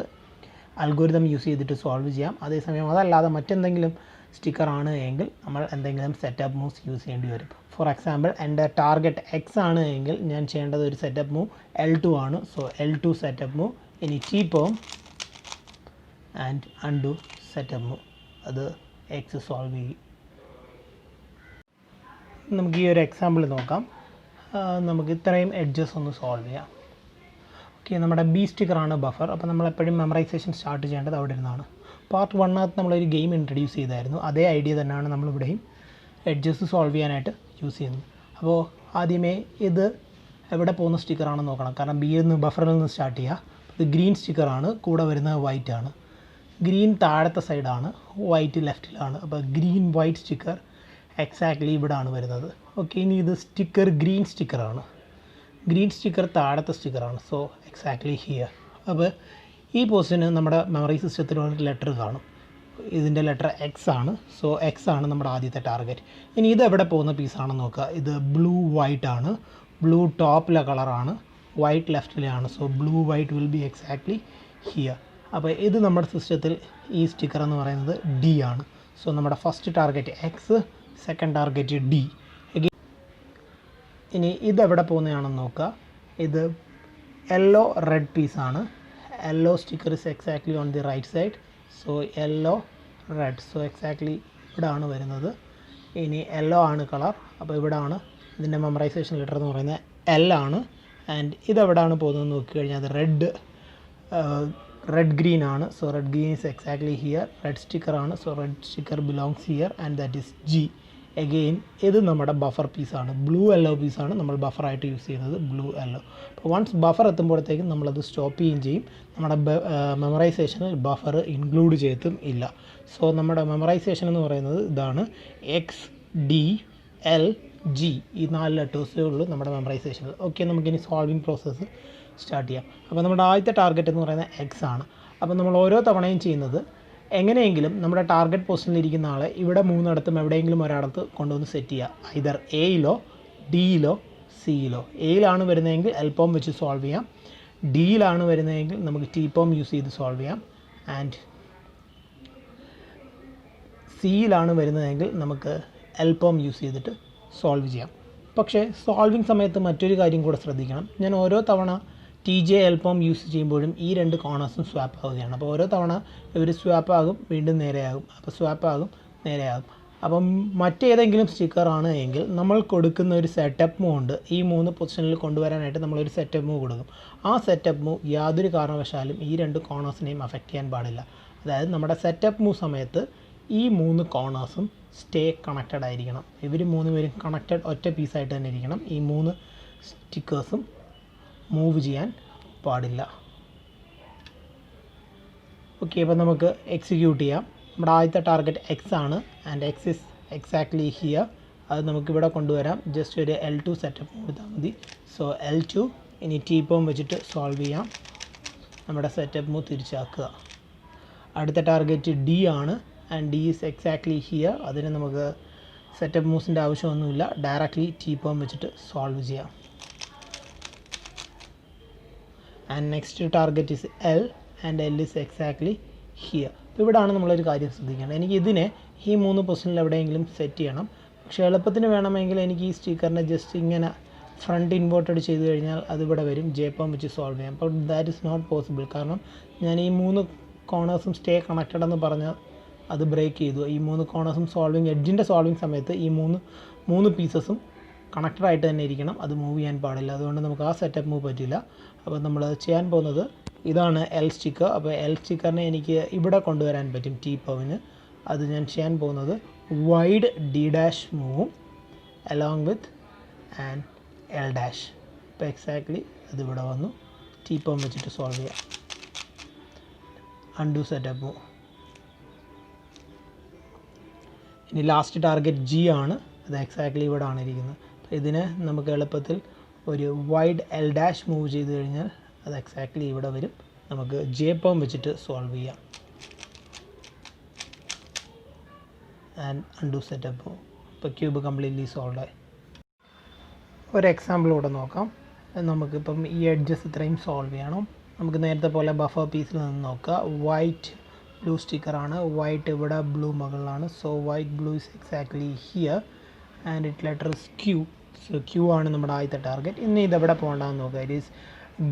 അൽഗോരിതം യൂസ് ചെയ്തിട്ട് സോൾവ് ചെയ്യാം. അതേസമയം അതല്ലാതെ മറ്റെന്തെങ്കിലും സ്റ്റിക്കറാണ് എങ്കിൽ നമ്മൾ എന്തെങ്കിലും സെറ്റപ്പ് മൂവ്സ് യൂസ് ചെയ്യേണ്ടി വരും. ഫോർ എക്സാമ്പിൾ എൻ്റെ ടാർഗറ്റ് എക്സ് ആണ് എങ്കിൽ ഞാൻ ചെയ്യേണ്ടത് ഒരു സെറ്റപ്പ് മൂവ് L2 ആണ്. So L2 setup move. ഇനി TPOM and undo setup move. അത് എക്സ് സോൾവ് ചെയ്യും. നമുക്ക് ഈ ഒരു എക്സാമ്പിൾ നോക്കാം. നമുക്ക് ഇത്രയും എഡ്ജസ് ഒന്ന് സോൾവ് ചെയ്യാം. ഓക്കെ, നമ്മുടെ ബി സ്റ്റിക്കറാണ് ബഫർ. അപ്പോൾ നമ്മളെപ്പോഴും മെമ്മറൈസേഷൻ സ്റ്റാർട്ട് ചെയ്യേണ്ടത് അവിടെ ഇരുന്നാണ്. പാർട്ട് 1 നമ്മളൊരു ഗെയിം ഇൻട്രൊഡ്യൂസ് ചെയ്തായിരുന്നു. അതേ ഐഡിയ തന്നെയാണ് നമ്മളിവിടെയും എഡ്ജസ് സോൾവ് ചെയ്യാനായിട്ട് യൂസ് ചെയ്യുന്നത്. അപ്പോൾ ആദ്യമേ ഇത് എവിടെ പോകുന്ന സ്റ്റിക്കറാണെന്ന് നോക്കണം. കാരണം ബിയിൽ നിന്ന് ബഫറിൽ നിന്ന് സ്റ്റാർട്ട് ചെയ്യുക. ഇത് ഗ്രീൻ സ്റ്റിക്കറാണ്, കൂടെ വരുന്നത് വൈറ്റ് ആണ്. ഗ്രീൻ താഴത്തെ സൈഡാണ്, വൈറ്റ് ലെഫ്റ്റിലാണ്. അപ്പോൾ ഗ്രീൻ വൈറ്റ് സ്റ്റിക്കർ എക്സാക്ട്ലി ഇവിടെയാണ് വരുന്നത്. ഓക്കെ, ഇനി ഇത് സ്റ്റിക്കർ ഗ്രീൻ സ്റ്റിക്കറാണ്. ഗ്രീൻ സ്റ്റിക്കർ താഴത്തെ സ്റ്റിക്കറാണ്. So exactly here. അപ്പോൾ ഈ പൊസിഷന് നമ്മുടെ മെമ്മറി സിസ്റ്റത്തിൽ ഒരു ലെറ്റർ കാണും. ഇതിൻ്റെ ലെറ്റർ എക്സ് ആണ്. സോ എക്സ് ആണ് നമ്മുടെ ആദ്യത്തെ ടാർഗറ്റ്. ഇനി ഇത് എവിടെ പോകുന്ന പീസാണെന്ന് നോക്കുക. ഇത് ബ്ലൂ വൈറ്റ് ആണ്. ബ്ലൂ ടോപ്പിലെ കളറാണ്, വൈറ്റ് ലെഫ്റ്റിലാണ്. So blue white will be exactly here. അപ്പോൾ ഇത് നമ്മുടെ സിസ്റ്റത്തിൽ ഈ സ്റ്റിക്കർ എന്ന് പറയുന്നത് ഡി ആണ്. സോ നമ്മുടെ first target X, second target D. ഇനി ഇതെവിടെ പോകുന്നതാണെന്ന് നോക്കുക. ഇത് യെല്ലോ റെഡ് പീസാണ്. Yellow sticker is exactly on the right side. So yellow red. So exactly ഇവിടെയാണ് വരുന്നത്. ഇനി യെല്ലോ ആണ് കളർ. അപ്പോൾ ഇവിടെയാണ് ഇതിൻ്റെ മെമ്മറൈസേഷൻ ലെറ്റർ എന്ന് പറയുന്നത് എൽ ആണ്. ആൻഡ് ഇതെവിടെയാണ് പോകുന്നത് നോക്കിക്കഴിഞ്ഞാൽ അത് റെഡ് ഗ്രീൻ ആണ്. So red green is exactly here. Red സ്റ്റിക്കറാണ്. So red sticker belongs here and that is G. Again ഇത് നമ്മുടെ ബഫർ പീസാണ്. ബ്ലൂ യെല്ലോ പീസാണ് നമ്മൾ ബഫറായിട്ട് യൂസ് ചെയ്യുന്നത്. Blue yellow. അപ്പോൾ വൺസ് ബഫർ എത്തുമ്പോഴത്തേക്കും നമ്മളത് സ്റ്റോപ്പ് ചെയ്യുകയും ചെയ്യും. നമ്മുടെ മെമ്മറൈസേഷനിൽ ബഫർ ഇൻക്ലൂഡ് ചെയ്തിട്ടും ഇല്ല. സോ നമ്മുടെ മെമ്മറൈസേഷൻ എന്ന് പറയുന്നത് ഇതാണ്. എക്സ് ഡി എൽ ജി ഈ 4 ലെറ്റേഴ്സേ ഉള്ളൂ നമ്മുടെ മെമ്മറൈസേഷനിൽ. ഓക്കെ, നമുക്കിനി സോൾവിങ് പ്രോസസ്സ് സ്റ്റാർട്ട് ചെയ്യാം. അപ്പോൾ നമ്മുടെ ആദ്യത്തെ ടാർഗറ്റ് എന്ന് പറയുന്നത് എക്സ് ആണ്. അപ്പോൾ നമ്മൾ ഓരോ തവണയും ചെയ്യുന്നത് എങ്ങനെയെങ്കിലും നമ്മുടെ ടാർഗറ്റ് പൊസിഷനിലിരിക്കുന്ന ആളെ ഇവിടെ മൂന്നിടത്തും എവിടെയെങ്കിലും ഒരിടത്ത് കൊണ്ടുവന്ന് സെറ്റ് ചെയ്യുക. ഐദർ എയിലോ ഡിയിലോ സിയിലോ. എയിലാണ് വരുന്നതെങ്കിൽ എൽപോം വെച്ച് സോൾവ് ചെയ്യാം. ഡിയിലാണ് വരുന്നതെങ്കിൽ നമുക്ക് ടീപോം യൂസ് ചെയ്ത് സോൾവ് ചെയ്യാം. ആൻഡ് സിയിലാണ് വരുന്നതെങ്കിൽ നമുക്ക് എൽപോം യൂസ് ചെയ്തിട്ട് സോൾവ് ചെയ്യാം. പക്ഷേ സോൾവിങ് സമയത്ത് മറ്റൊരു കാര്യം കൂടെ ശ്രദ്ധിക്കണം. ഞാൻ ഓരോ തവണ TJ എൽപോം യൂസ് ചെയ്യുമ്പോഴും ഈ രണ്ട് കോർണേഴ്സും സ്വാപ്പ് ആവുകയാണ്. അപ്പോൾ ഓരോ തവണ ഇവർ സ്വാപ്പ് ആകും, വീണ്ടും നേരെയാകും, അപ്പോൾ സ്വാപ്പ് ആകും, നേരെയാകും. അപ്പം മറ്റേതെങ്കിലും സ്റ്റിക്കറാണ് എങ്കിൽ നമ്മൾ കൊടുക്കുന്ന ഒരു സെറ്റപ്പ് മൂവ് ഉണ്ട്. ഈ 3 പൊസിഷനിൽ കൊണ്ടുവരാനായിട്ട് നമ്മളൊരു സെറ്റപ്പ് മൂവ് കൊടുക്കും. ആ സെറ്റപ്പ് മൂവ് യാതൊരു കാരണവശാലും ഈ രണ്ട് കോർണേഴ്സിനെയും അഫക്റ്റ് ചെയ്യാൻ പാടില്ല. അതായത് നമ്മുടെ സെറ്റപ്പ് മൂവ് സമയത്ത് ഈ 3 കോർണേഴ്സും സ്റ്റേ കണക്റ്റഡ് ആയിരിക്കണം. ഇവർ 3 പേരും കണക്റ്റഡ് ഒറ്റ പീസായിട്ട് തന്നെ ഇരിക്കണം. ഈ 3 സ്റ്റിക്കേഴ്സും മൂവ് ചെയ്യാൻ പാടില്ല. ഓക്കെ, അപ്പോൾ നമുക്ക് എക്സിക്യൂട്ട് ചെയ്യാം. നമ്മുടെ ആദ്യത്തെ ടാർഗറ്റ് എക്സ് ആണ്. And X is exactly here. അത് നമുക്കിവിടെ കൊണ്ടുവരാം. ജസ്റ്റ് ഒരു L2 സെറ്റപ്പ് കൊടുത്താൽ മതി. സോ L2 ഇനി ടീപോം വെച്ചിട്ട് സോൾവ് ചെയ്യാം. നമ്മുടെ സെറ്റപ്പ് മൂവ് തിരിച്ചാക്കുക. അടുത്ത ടാർഗറ്റ് ഡി ആണ്. And D is exactly here. അതിന് നമുക്ക് സെറ്റപ്പ് മൂവ്സിൻ്റെ ആവശ്യമൊന്നുമില്ല. ഡയറക്റ്റ്ലി ടീപോം വെച്ചിട്ട് സോൾവ് ചെയ്യാം. And next target is L. And L is exactly here. അപ്പോൾ ഇവിടെയാണ് നമ്മളൊരു കാര്യം ശ്രദ്ധിക്കേണ്ടത്. എനിക്ക് ഇതിനെ ഈ 3 പൊസിഷനിൽ എവിടെയെങ്കിലും സെറ്റ് ചെയ്യണം. പക്ഷേ എളുപ്പത്തിന് വേണമെങ്കിൽ എനിക്ക് ഈ സ്റ്റിക്കറിനെ ജസ്റ്റ് ഇങ്ങനെ ഫ്രണ്ട് ഇൻവേർട്ടഡ് ചെയ്ത് കഴിഞ്ഞാൽ അതിവിടെ വരും. ജേപോം വെച്ച് സോൾവ് ചെയ്യാം. അപ്പോൾ ദാറ്റ് ഇസ് നോട്ട് പോസിബിൾ. കാരണം ഞാൻ ഈ 3 കോർണേഴ്സും സ്റ്റേ കണക്റ്റഡ് എന്ന് പറഞ്ഞാൽ അത് ബ്രേക്ക് ചെയ്തു. ഈ 3 കോർണേഴ്സും സോൾവിങ് എഡ്ജിൻ്റെ സോൾവിങ് സമയത്ത് ഈ 3 പീസസും കണക്റ്റഡ് ആയിട്ട് തന്നെ ഇരിക്കണം. അത് മൂവ് ചെയ്യാൻ പാടില്ല. അതുകൊണ്ട് നമുക്ക് ആ സെറ്റപ്പ് മൂവ് പറ്റില്ല. അപ്പോൾ നമ്മൾ ചെയ്യാൻ പോകുന്നത് ഇതാണ് എൽ സ്റ്റിക്കർ. അപ്പോൾ എൽ സ്റ്റിക്കറിനെ എനിക്ക് ഇവിടെ കൊണ്ടുവരാൻ പറ്റും ടീപോവിന്. അത് ഞാൻ ചെയ്യാൻ പോകുന്നത് വൈഡ് ഡി ഡാഷ് മൂവും along with and L dash. ഇപ്പോൾ എക്സാക്ട്ലി അതിവിടെ വന്നു. ടീപോം വെച്ചിട്ട് സോൾവ് ചെയ്യാം. Undo setup move. ഇനി ലാസ്റ്റ് ടാർഗറ്റ് ജി ആണ്. അത് എക്സാക്ട്ലി ഇവിടെ ആണ് ഇരിക്കുന്നത്. അപ്പോൾ ഇതിനെ നമുക്ക് എളുപ്പത്തിൽ ഒരു വൈഡ് എൽ ഡാഷ് മൂവ് ചെയ്ത് കഴിഞ്ഞാൽ അത് എക്സാക്ട്ലി ഇവിടെ വരും. നമുക്ക് ജേപോം വെച്ചിട്ട് സോൾവ് ചെയ്യാം. And undo setup. ഇപ്പോൾ ക്യൂബ് കംപ്ലീറ്റ്ലി സോൾവ് ആയി. ഒരു എക്സാമ്പിൾ കൂടെ നോക്കാം. നമുക്കിപ്പം ഈ എഡ്ജസ് ഇത്രയും സോൾവ് ചെയ്യണം. നമുക്ക് നേരത്തെ പോലെ ബഫർ പീസിൽ നിന്ന് നോക്കുക. വൈറ്റ് ബ്ലൂ സ്റ്റിക്കറാണ്. വൈറ്റ് ഇവിടെ, ബ്ലൂ മുകളിലാണ്. So white blue is exactly here and it letter is Q. സോ ക്യൂ ആണ് നമ്മുടെ ആദ്യത്തെ ടാർഗറ്റ്. ഇനി ഇതെവിടെ പോകേണ്ടതെന്ന് നോക്കുക. It is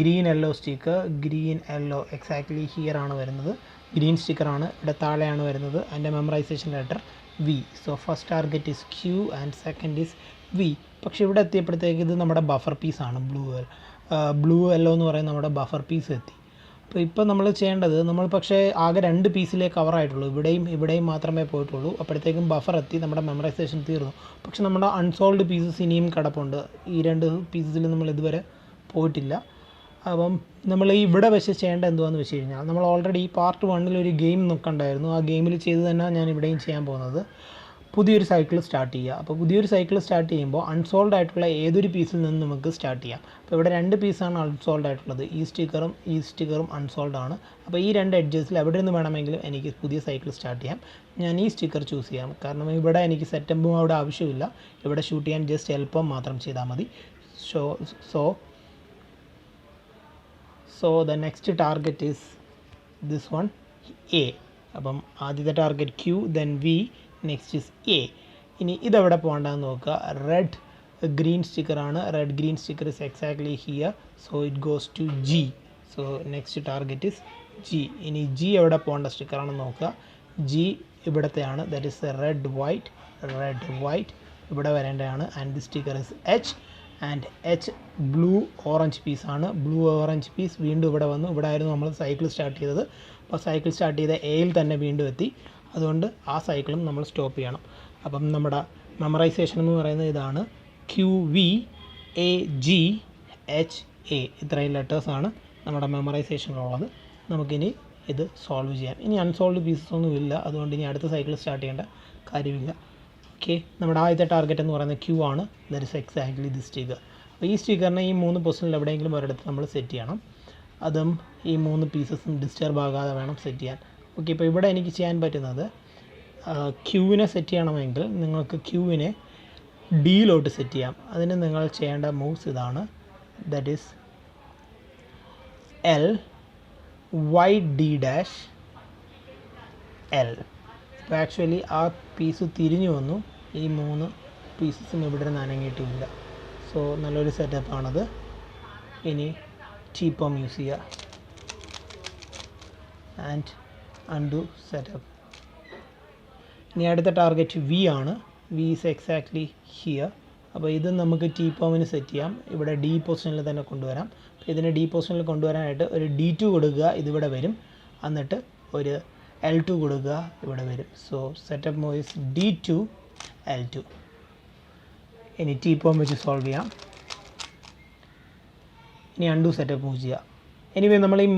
green yellow sticker. Green yellow exactly here ആണ് വരുന്നത്. ഗ്രീൻ സ്റ്റിക്കറാണ്. ഇവിടെ താഴെയാണ് വരുന്നത്. അതിൻ്റെ memorisation letter V. So first target is Q and second is V. പക്ഷേ ഇവിടെ എത്തിയപ്പോഴത്തേക്ക് ഇത് നമ്മുടെ ബഫർ പീസാണ്. ബ്ലൂ യെല്ലോ എന്ന് പറയുന്ന നമ്മുടെ ബഫർ പീസ് എത്തി. അപ്പോൾ ഇപ്പോൾ നമ്മൾ ചെയ്യേണ്ടത്, നമ്മൾ പക്ഷേ ആകെ 2 പീസിലേ കവറായിട്ടുള്ളൂ. ഇവിടെയും മാത്രമേ പോയിട്ടുള്ളൂ. അപ്പോഴത്തേക്കും ബഫർ എത്തി, നമ്മുടെ മെമ്മറൈസേഷൻ തീർന്നു. പക്ഷെ നമ്മുടെ അൺസോൾവ്ഡ് പീസസ് ഇനിയും കിടപ്പുണ്ട്. ഈ 2 പീസസിൽ നമ്മൾ ഇതുവരെ പോയിട്ടില്ല. അപ്പം നമ്മൾ ഇവിടെ വെച്ച് ചെയ്യേണ്ടത് എന്തുവാന്ന് വെച്ച് കഴിഞ്ഞാൽ, നമ്മൾ ഓൾറെഡി പാർട്ട് 1 ഒരു ഗെയിം നോക്കണ്ടായിരുന്നു. ആ ഗെയിമിൽ ചെയ്ത് തന്നെ ഞാൻ ഇവിടെയും ചെയ്യാൻ പോകുന്നത്. പുതിയൊരു സൈക്കിൾ സ്റ്റാർട്ട് ചെയ്യുക. അപ്പോൾ പുതിയൊരു സൈക്കിൾ സ്റ്റാർട്ട് ചെയ്യുമ്പോൾ അൺസോൾഡ് ആയിട്ടുള്ള ഏതൊരു പീസിൽ നിന്ന് നമുക്ക് സ്റ്റാർട്ട് ചെയ്യാം. അപ്പോൾ ഇവിടെ 2 പീസാണ് അൺസോൾഡ് ആയിട്ടുള്ളത്. ഈ സ്റ്റിക്കറും അൺസോൾഡ് ആണ്. അപ്പോൾ ഈ 2 എഡ്ജസിൽ എവിടെ നിന്ന് വേണമെങ്കിലും എനിക്ക് പുതിയ സൈക്കിൾ സ്റ്റാർട്ട് ചെയ്യാം. ഞാൻ ഈ സ്റ്റിക്കർ ചൂസ് ചെയ്യാം. കാരണം ഇവിടെ എനിക്ക് സെറ്റപ്പും അവിടെ ആവശ്യമില്ല. ഇവിടെ ഷൂട്ട് ചെയ്യാൻ ജസ്റ്റ് എൽപ്പം മാത്രം ചെയ്താൽ മതി. So the next target is this one, A. അപ്പം ആദ്യത്തെ target Q, then V, next is A. ഇനി ഇതെവിടെ പോകണ്ടെന്ന് നോക്കുക. റെഡ് ഗ്രീൻ സ്റ്റിക്കറാണ്. Red green sticker is exactly here. So it goes to G. So next target is G. ഇനി G എവിടെ പോകേണ്ട സ്റ്റിക്കറാണെന്ന് നോക്കുക. G ഇവിടത്തെയാണ്. ദാറ്റ് ഇസ് റെഡ് വൈറ്റ് ഇവിടെ വരേണ്ടതാണ്. And the sticker is H. And H blue orange പീസാണ്. Blue orange piece വീണ്ടും ഇവിടെ വന്നു. ഇവിടെ ആയിരുന്നു നമ്മൾ സൈക്കിൾ സ്റ്റാർട്ട് ചെയ്തത്. അപ്പോൾ സൈക്കിൾ സ്റ്റാർട്ട് ചെയ്ത എയിൽ തന്നെ വീണ്ടും എത്തി. അതുകൊണ്ട് ആ സൈക്കിളും നമ്മൾ സ്റ്റോപ്പ് ചെയ്യണം. അപ്പം നമ്മുടെ മെമ്മറൈസേഷൻ എന്ന് പറയുന്നത് ഇതാണ്. QVAGHA. ഇത്രയും ലെറ്റേഴ്സാണ് നമ്മുടെ മെമ്മറൈസേഷനിലുള്ളത്. നമുക്കിനി ഇത് സോൾവ് ചെയ്യാം. ഇനി അൺസോൾവ്ഡ് പീസസ് ഒന്നും ഇല്ല. അതുകൊണ്ട് ഇനി അടുത്ത സൈക്കിൾ സ്റ്റാർട്ട് ചെയ്യേണ്ട കാര്യമില്ല. ഓക്കെ, നമ്മുടെ ആദ്യത്തെ ടാർഗറ്റ് എന്ന് പറയുന്നത് Q ആണ്. That is exactly the sticker. അപ്പോൾ ഈ സ്റ്റിക്കറിനെ ഈ 3 പൊസിഷനിൽ എവിടെയെങ്കിലും ഒരിടത്ത് നമ്മൾ സെറ്റ് ചെയ്യണം. അതും ഈ 3 പീസസും ഡിസ്റ്റർബ് ആകാതെ വേണം സെറ്റ് ചെയ്യാൻ. ഓക്കെ, ഇപ്പോൾ ഇവിടെ എനിക്ക് ചെയ്യാൻ പറ്റുന്നത് ക്യൂവിനെ സെറ്റ് ചെയ്യണമെങ്കിൽ നിങ്ങൾക്ക് ക്യൂവിനെ ഡിയിലോട്ട് സെറ്റ് ചെയ്യാം. അതിന് നിങ്ങൾ ചെയ്യേണ്ട മൂവ്സ് ഇതാണ്. That is L Y D dash L. ഇപ്പോൾ ആക്ച്വലി ആ പീസ് തിരിഞ്ഞു വന്നു. ഈ 3 പീസസും ഇവിടെ നിന്ന് അനങ്ങിയിട്ടുമില്ല. സോ നല്ലൊരു സെറ്റപ്പാണത്. ഇനി ടീപോം യൂസ് ചെയ്യുക ആൻഡ് അൺഡു സെറ്റപ്പ്. ഇനി അടുത്ത ടാർഗറ്റ് വി ആണ്. V is exactly here. അപ്പോൾ ഇത് നമുക്ക് ടീപോമിന് സെറ്റ് ചെയ്യാം. ഇവിടെ ഡി പൊസിഷനിൽ തന്നെ കൊണ്ടുവരാം. അപ്പോൾ ഇതിനെ ഡി പൊസിഷനിൽ കൊണ്ടുവരാനായിട്ട് ഒരു D2 കൊടുക്കുക, ഇതിവിടെ വരും. എന്നിട്ട് ഒരു L2 കൊടുക്കുക, ഇവിടെ വരും. So setup move is D2 L2. ഇനി ടീപോം വെച്ച് സോൾവ് ചെയ്യാം. ഇനി അൺഡു സെറ്റപ്പ് മൂവ് ചെയ്യുക. എനിവേ നമ്മൾ ഈ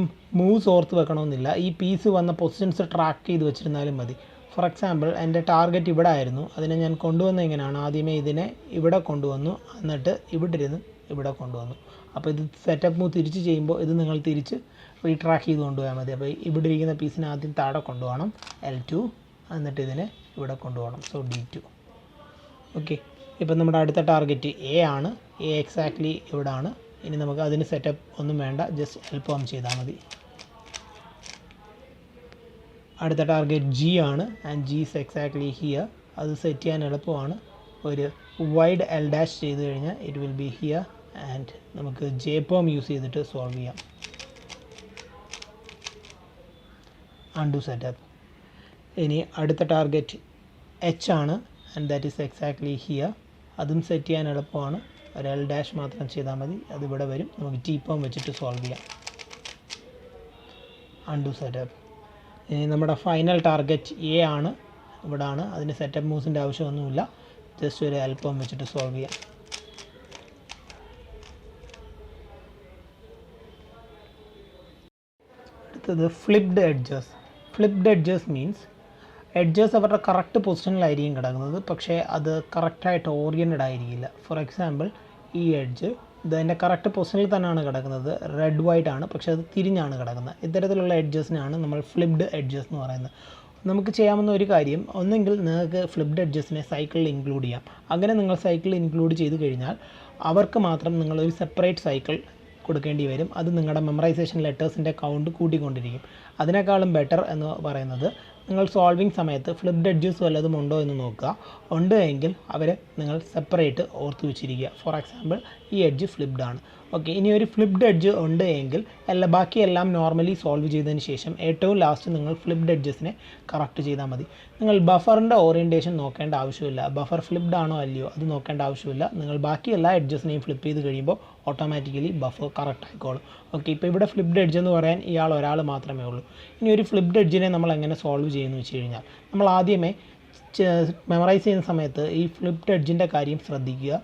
മൂവ്സ് ഓർത്ത് വെക്കണമെന്നില്ല. ഈ പീസ് വന്ന പൊസിഷൻസ് ട്രാക്ക് ചെയ്ത് വെച്ചിരുന്നാലും മതി. ഫോർ എക്സാമ്പിൾ എൻ്റെ ടാർഗറ്റ് ഇവിടെ ആയിരുന്നു. അതിനെ ഞാൻ കൊണ്ടുവന്നത് എങ്ങനെയാണ്? ആദ്യമേ ഇതിനെ ഇവിടെ കൊണ്ടുവന്നു, എന്നിട്ട് ഇവിടെ ഇരുന്ന് ഇവിടെ കൊണ്ടുവന്നു. അപ്പോൾ ഇത് സെറ്റപ്പ് മൂവ് തിരിച്ച് ചെയ്യുമ്പോൾ ഇത് നിങ്ങൾ തിരിച്ച് റീട്രാക്ക് ചെയ്ത് കൊണ്ടുപോയാൽ മതി. അപ്പോൾ ഇവിടെ ഇരിക്കുന്ന പീസിനെ ആദ്യം താഴെ കൊണ്ടുപോകണം, L2, എന്നിട്ട് ഇതിനെ ഇവിടെ കൊണ്ടുപോകണം. So D2. ഓക്കെ, ഇപ്പം നമ്മുടെ അടുത്ത ടാർഗറ്റ് എ ആണ്. എ എക്സാക്ട്ലി ഇവിടെ ആണ്. ഇനി നമുക്ക് അതിന് സെറ്റപ്പ് ഒന്നും വേണ്ട, ജസ്റ്റ് എൽപോം ചെയ്താൽ മതി. അടുത്ത ടാർഗറ്റ് ജി ആണ്. And G is exactly here. അത് സെറ്റ് ചെയ്യാൻ എളുപ്പമാണ്. ഒരു വൈഡ് എൽ ഡാഷ് ചെയ്ത് കഴിഞ്ഞാൽ it will be here. And നമുക്ക് ജെപോം യൂസ് ചെയ്തിട്ട് സോൾവ് ചെയ്യാം. Undo setup. ഇനി അടുത്ത ടാർഗറ്റ് എച്ച് ആണ്. And that is exactly here. അതും സെറ്റ് ചെയ്യാൻ എളുപ്പമാണ്. ഒരു എൽ ഡാഷ് മാത്രം ചെയ്താൽ മതി, അതിവിടെ വരും. നമുക്ക് ടീപോം വെച്ചിട്ട് സോൾവ് ചെയ്യാം. Undo setup. ഇനി നമ്മുടെ ഫൈനൽ ടാർഗറ്റ് എ ആണ്. ഇവിടെ ആണ്. അതിന് സെറ്റപ്പ് മൂവ്സിൻ്റെ ആവശ്യമൊന്നുമില്ല. ജസ്റ്റ് ഒരു എൽപോം വെച്ചിട്ട് സോൾവ് ചെയ്യാം. അടുത്തത് flipped edges. Flipped edges means edges അവരുടെ കറക്റ്റ് പൊസിഷനിലായിരിക്കും കിടക്കുന്നത്, പക്ഷേ അത് കറക്റ്റായിട്ട് ഓറിയൻറ്റഡ് ആയിരിക്കില്ല. ഫോർ എക്സാമ്പിൾ ഈ എഡ്ജ് ഇതിൻ്റെ കറക്റ്റ് പൊസിഷനിൽ തന്നെയാണ് കിടക്കുന്നത്, റെഡ് വൈറ്റ് ആണ്, പക്ഷേ അത് തിരിഞ്ഞാണ് കിടക്കുന്നത്. ഇത്തരത്തിലുള്ള എഡ്ജസിനാണ് നമ്മൾ ഫ്ലിപ്ഡ് എഡ്ജസ് എന്ന് പറയുന്നത്. നമുക്ക് ചെയ്യാവുന്ന ഒരു കാര്യം, ഒന്നെങ്കിൽ നിങ്ങൾക്ക് ഫ്ലിപ്ഡ് എഡ്ജസിനെ സൈക്കിളിൽ ഇൻക്ലൂഡ് ചെയ്യാം. അങ്ങനെ നിങ്ങൾ സൈക്കിളിൽ ഇൻക്ലൂഡ് ചെയ്ത് കഴിഞ്ഞാൽ അവർക്ക് മാത്രം നിങ്ങളൊരു സെപ്പറേറ്റ് സൈക്കിൾ കൊടുക്കേണ്ടി വരും. അത് നിങ്ങളുടെ മെമ്മറൈസേഷൻ ലെറ്റേഴ്സിൻ്റെ കൗണ്ട് കൂട്ടിക്കൊണ്ടിരിക്കും. അതിനേക്കാളും ബെറ്റർ എന്ന് പറയുന്നത് നിങ്ങൾ സോൾവിങ് സമയത്ത് ഫ്ലിപ്ഡ് എഡ്ജസ് വല്ലതും ഉണ്ടോ എന്ന് നോക്കുക. ഉണ്ട് എങ്കിൽ അവരെ നിങ്ങൾ സെപ്പറേറ്റ് ഓർത്ത് വെച്ചിരിക്കുക. ഫോർ എക്സാമ്പിൾ ഈ എഡ്ജ് ഫ്ലിപ്ഡ് ആണ്. ഓക്കെ, ഇനി ഒരു ഫ്ലിപ്ഡ് എഡ്ജ് ഉണ്ട് എങ്കിൽ ബാക്കിയെല്ലാം നോർമലി സോൾവ് ചെയ്തതിന് ശേഷം ഏറ്റവും ലാസ്റ്റ് നിങ്ങൾ ഫ്ലിപ്ഡ് എഡ്ജസിനെ കറക്റ്റ് ചെയ്താൽ മതി. നിങ്ങൾ ബഫറിൻ്റെ ഓറിയൻറ്റേഷൻ നോക്കേണ്ട ആവശ്യമില്ല. ബഫർ ഫ്ലിപ്ഡ് ആണോ അല്ലയോ അത് നോക്കേണ്ട ആവശ്യമില്ല. നിങ്ങൾ ബാക്കി എല്ലാ എഡ്ജസിനെയും ഫ്ലിപ്പ് ചെയ്ത് കഴിയുമ്പോൾ ഓട്ടോമാറ്റിക്കലി ബഫർ കറക്റ്റ് ആയിക്കോളും. ഓക്കെ, ഇപ്പോൾ ഇവിടെ ഫ്ലിപ്ഡ് എഡ്ജ് എന്ന് പറയാൻ ഒരാൾ മാത്രമേ ഉള്ളൂ. ഇനി ഒരു ഫ്ലിപ്ഡ് എഡ്ജിനെ നമ്മൾ എങ്ങനെ സോൾവ് ചെയ്യുമെന്ന് വെച്ച് കഴിഞ്ഞാൽ, നമ്മൾ ആദ്യമേ മെമ്മറൈസ് ചെയ്യുന്ന സമയത്ത് ഈ ഫ്ലിപ്ഡ് എഡ്ജിൻ്റെ കാര്യം ശ്രദ്ധിക്കുക,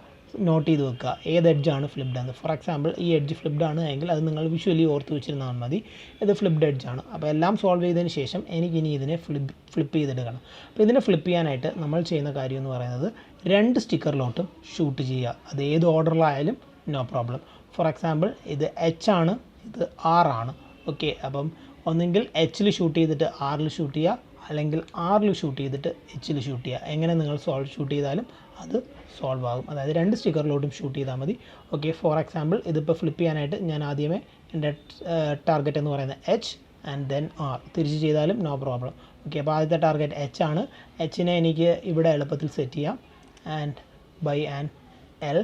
നോട്ട് ചെയ്ത് വെക്കുക ഏത് എഡ്ജാണ് ഫ്ലിപ്ഡ് എന്ന്. ഫോർ എക്സാമ്പിൾ ഈ എഡ്ജ് ഫ്ലിപ്ഡ് ആണ് എങ്കിൽ അത് നിങ്ങൾ വിഷ്വലി ഓർത്ത് വെച്ചിരുന്നാൽ മതി, ഇത് ഫ്ലിപ്ഡ് എഡ്ജാണ്. അപ്പോൾ എല്ലാം സോൾവ് ചെയ്തതിന് ശേഷം എനിക്കിനി ഇതിനെ ഫ്ലിപ്പ് ചെയ്തെടുക്കണം. അപ്പോൾ ഇതിനെ ഫ്ലിപ്പ് ചെയ്യാനായിട്ട് നമ്മൾ ചെയ്യുന്ന കാര്യം എന്ന് പറയുന്നത് 2 സ്റ്റിക്കറിലോട്ടും ഷൂട്ട് ചെയ്യുക. അത് ഏത് ഓർഡറിലായാലും നോ പ്രോബ്ലം. ഫോർ എക്സാമ്പിൾ ഇത് എച്ച് ആണ്, ഇത് ആർ ആണ്. ഓക്കെ, അപ്പം ഒന്നെങ്കിൽ എച്ചിൽ ഷൂട്ട് ചെയ്തിട്ട് ആറിൽ ഷൂട്ട് ചെയ്യുക, അല്ലെങ്കിൽ ആറിൽ ഷൂട്ട് ചെയ്തിട്ട് എച്ചിൽ ഷൂട്ട് ചെയ്യുക. എങ്ങനെ നിങ്ങൾ ഷൂട്ട് ചെയ്താലും അത് സോൾവ് ആകും. അതായത് 2 സ്റ്റിക്കറിലോട്ടും ഷൂട്ട് ചെയ്താൽ മതി. ഓക്കെ, ഫോർ എക്സാമ്പിൾ ഇതിപ്പോൾ ഫ്ലിപ്പ് ചെയ്യാനായിട്ട് ഞാൻ ആദ്യമേ എൻ്റെ ടാർഗറ്റ് എന്ന് പറയുന്നത് എച്ച് ആൻഡ് ദെൻ ആർ തിരിച്ച് ചെയ്താലും നോ പ്രോബ്ലം. ഓക്കെ, അപ്പോൾ ആദ്യത്തെ ടാർഗറ്റ് എച്ച് ആണ്. എച്ചിനെ എനിക്ക് ഇവിടെ എളുപ്പത്തിൽ സെറ്റ് ചെയ്യാം. And by and L.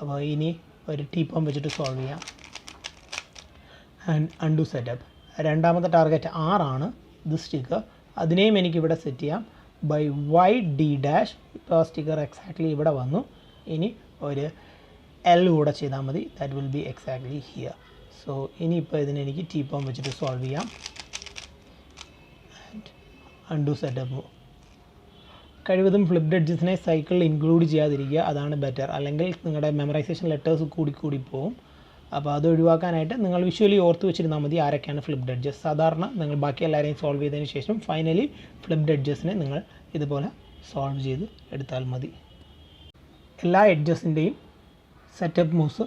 അപ്പോൾ ഇനി ഒരു ടീപോം വെച്ചിട്ട് സോൾവ് ചെയ്യാം. And undo setup. രണ്ടാമത്തെ ടാർഗറ്റ് ആർ ആണ്. ഇത് സ്റ്റിക്കർ, അതിനെയും എനിക്കിവിടെ സെറ്റ് ചെയ്യാം. By Y D dash. ഇപ്പോൾ സ്റ്റിക്കർ എക്സാക്ട്ലി ഇവിടെ വന്നു. ഇനി ഒരു എൽ കൂടെ ചെയ്താൽ മതി. That will be exactly here. So ഇനിയിപ്പോൾ ഇതിനെനിക്ക് ടീപോം വെച്ചിട്ട് സോൾവ് ചെയ്യാം. And undo setup. കഴിവതും ഫ്ലിപ്ഡ് എഡ്ജസിനെ സൈക്കിളിൽ ഇൻക്ലൂഡ് ചെയ്യാതിരിക്കുക, അതാണ് ബെറ്റർ. അല്ലെങ്കിൽ നിങ്ങളുടെ മെമ്മറൈസേഷൻ ലെറ്റേഴ്സ് കൂടി പോകും. അപ്പോൾ അത് ഒഴിവാക്കാനായിട്ട് നിങ്ങൾ വിഷ്വലി ഓർത്ത് വെച്ചിരുന്നാൽ മതി ആരൊക്കെയാണ് ഫ്ലിപ്ഡ് എഡ്ജസ്. സാധാരണ നിങ്ങൾ ബാക്കി എല്ലാവരെയും സോൾവ് ചെയ്തതിന് ശേഷം ഫൈനലി ഫ്ലിപ്ഡ് എഡ്ജസിനെ നിങ്ങൾ ഇതുപോലെ സോൾവ് ചെയ്ത് എടുത്താൽ മതി. എല്ലാ എഡ്ജസിൻ്റെയും സെറ്റപ്പ് മൂവ്സ്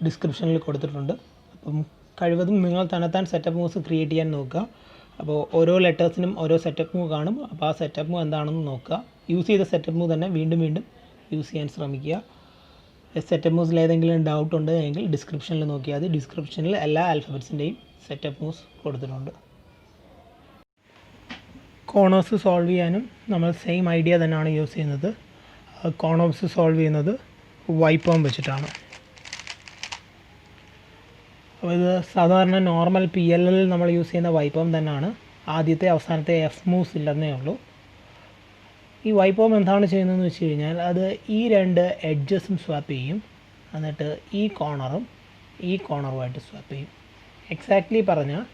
ഡിസ്ക്രിപ്ഷനിൽ കൊടുത്തിട്ടുണ്ട്. അപ്പം കഴിവതും നിങ്ങൾ തന്നെത്താൻ സെറ്റപ്പ് മൂവ്സ് ക്രിയേറ്റ് ചെയ്യാൻ നോക്കുക. അപ്പോൾ ഓരോ ലെറ്റേഴ്സിനും ഓരോ സെറ്റപ്പ് മൂവ് കാണും. അപ്പോൾ ആ സെറ്റപ്പ് മൂവ് എന്താണെന്ന് നോക്കുക. യൂസ് ചെയ്ത സെറ്റപ്പ് മൂവ് തന്നെ വീണ്ടും വീണ്ടും യൂസ് ചെയ്യാൻ ശ്രമിക്കുക. സെറ്റപ്പ് മൂവ്സിൽ ഏതെങ്കിലും ഡൗട്ട് ഉണ്ടെങ്കിൽ ഡിസ്ക്രിപ്ഷനിൽ നോക്കിയാൽ മതി. ഡിസ്ക്രിപ്ഷനിൽ എല്ലാ ആൽഫബറ്റ്സിൻ്റെയും സെറ്റപ്പ് മൂവ്സ് കൊടുത്തിട്ടുണ്ട്. കോണേഴ്സ് സോൾവ് ചെയ്യാനും നമ്മൾ സെയിം ഐഡിയ തന്നെയാണ് യൂസ് ചെയ്യുന്നത്. കോണേഴ്സ് സോൾവ് ചെയ്യുന്നത് വൈപ്പോം വെച്ചിട്ടാണ്. അപ്പോൾ ഇത് സാധാരണ നോർമൽ PLL നമ്മൾ യൂസ് ചെയ്യുന്ന വൈപ്പോം തന്നെയാണ്. ആദ്യത്തെ അവസാനത്തെ F മൂവ്സ് ഇല്ലെന്നേ ഉള്ളൂ. ഈ വൈപ്പോം എന്താണ് ചെയ്യുന്നതെന്ന് വെച്ച് കഴിഞ്ഞാൽ അത് ഈ രണ്ട് എഡ്ജസും സ്വാപ്പ് ചെയ്യും, എന്നിട്ട് ഈ കോണറുമായിട്ട് സ്വാപ്പ് ചെയ്യും. എക്സാക്ട്ലി പറഞ്ഞാൽ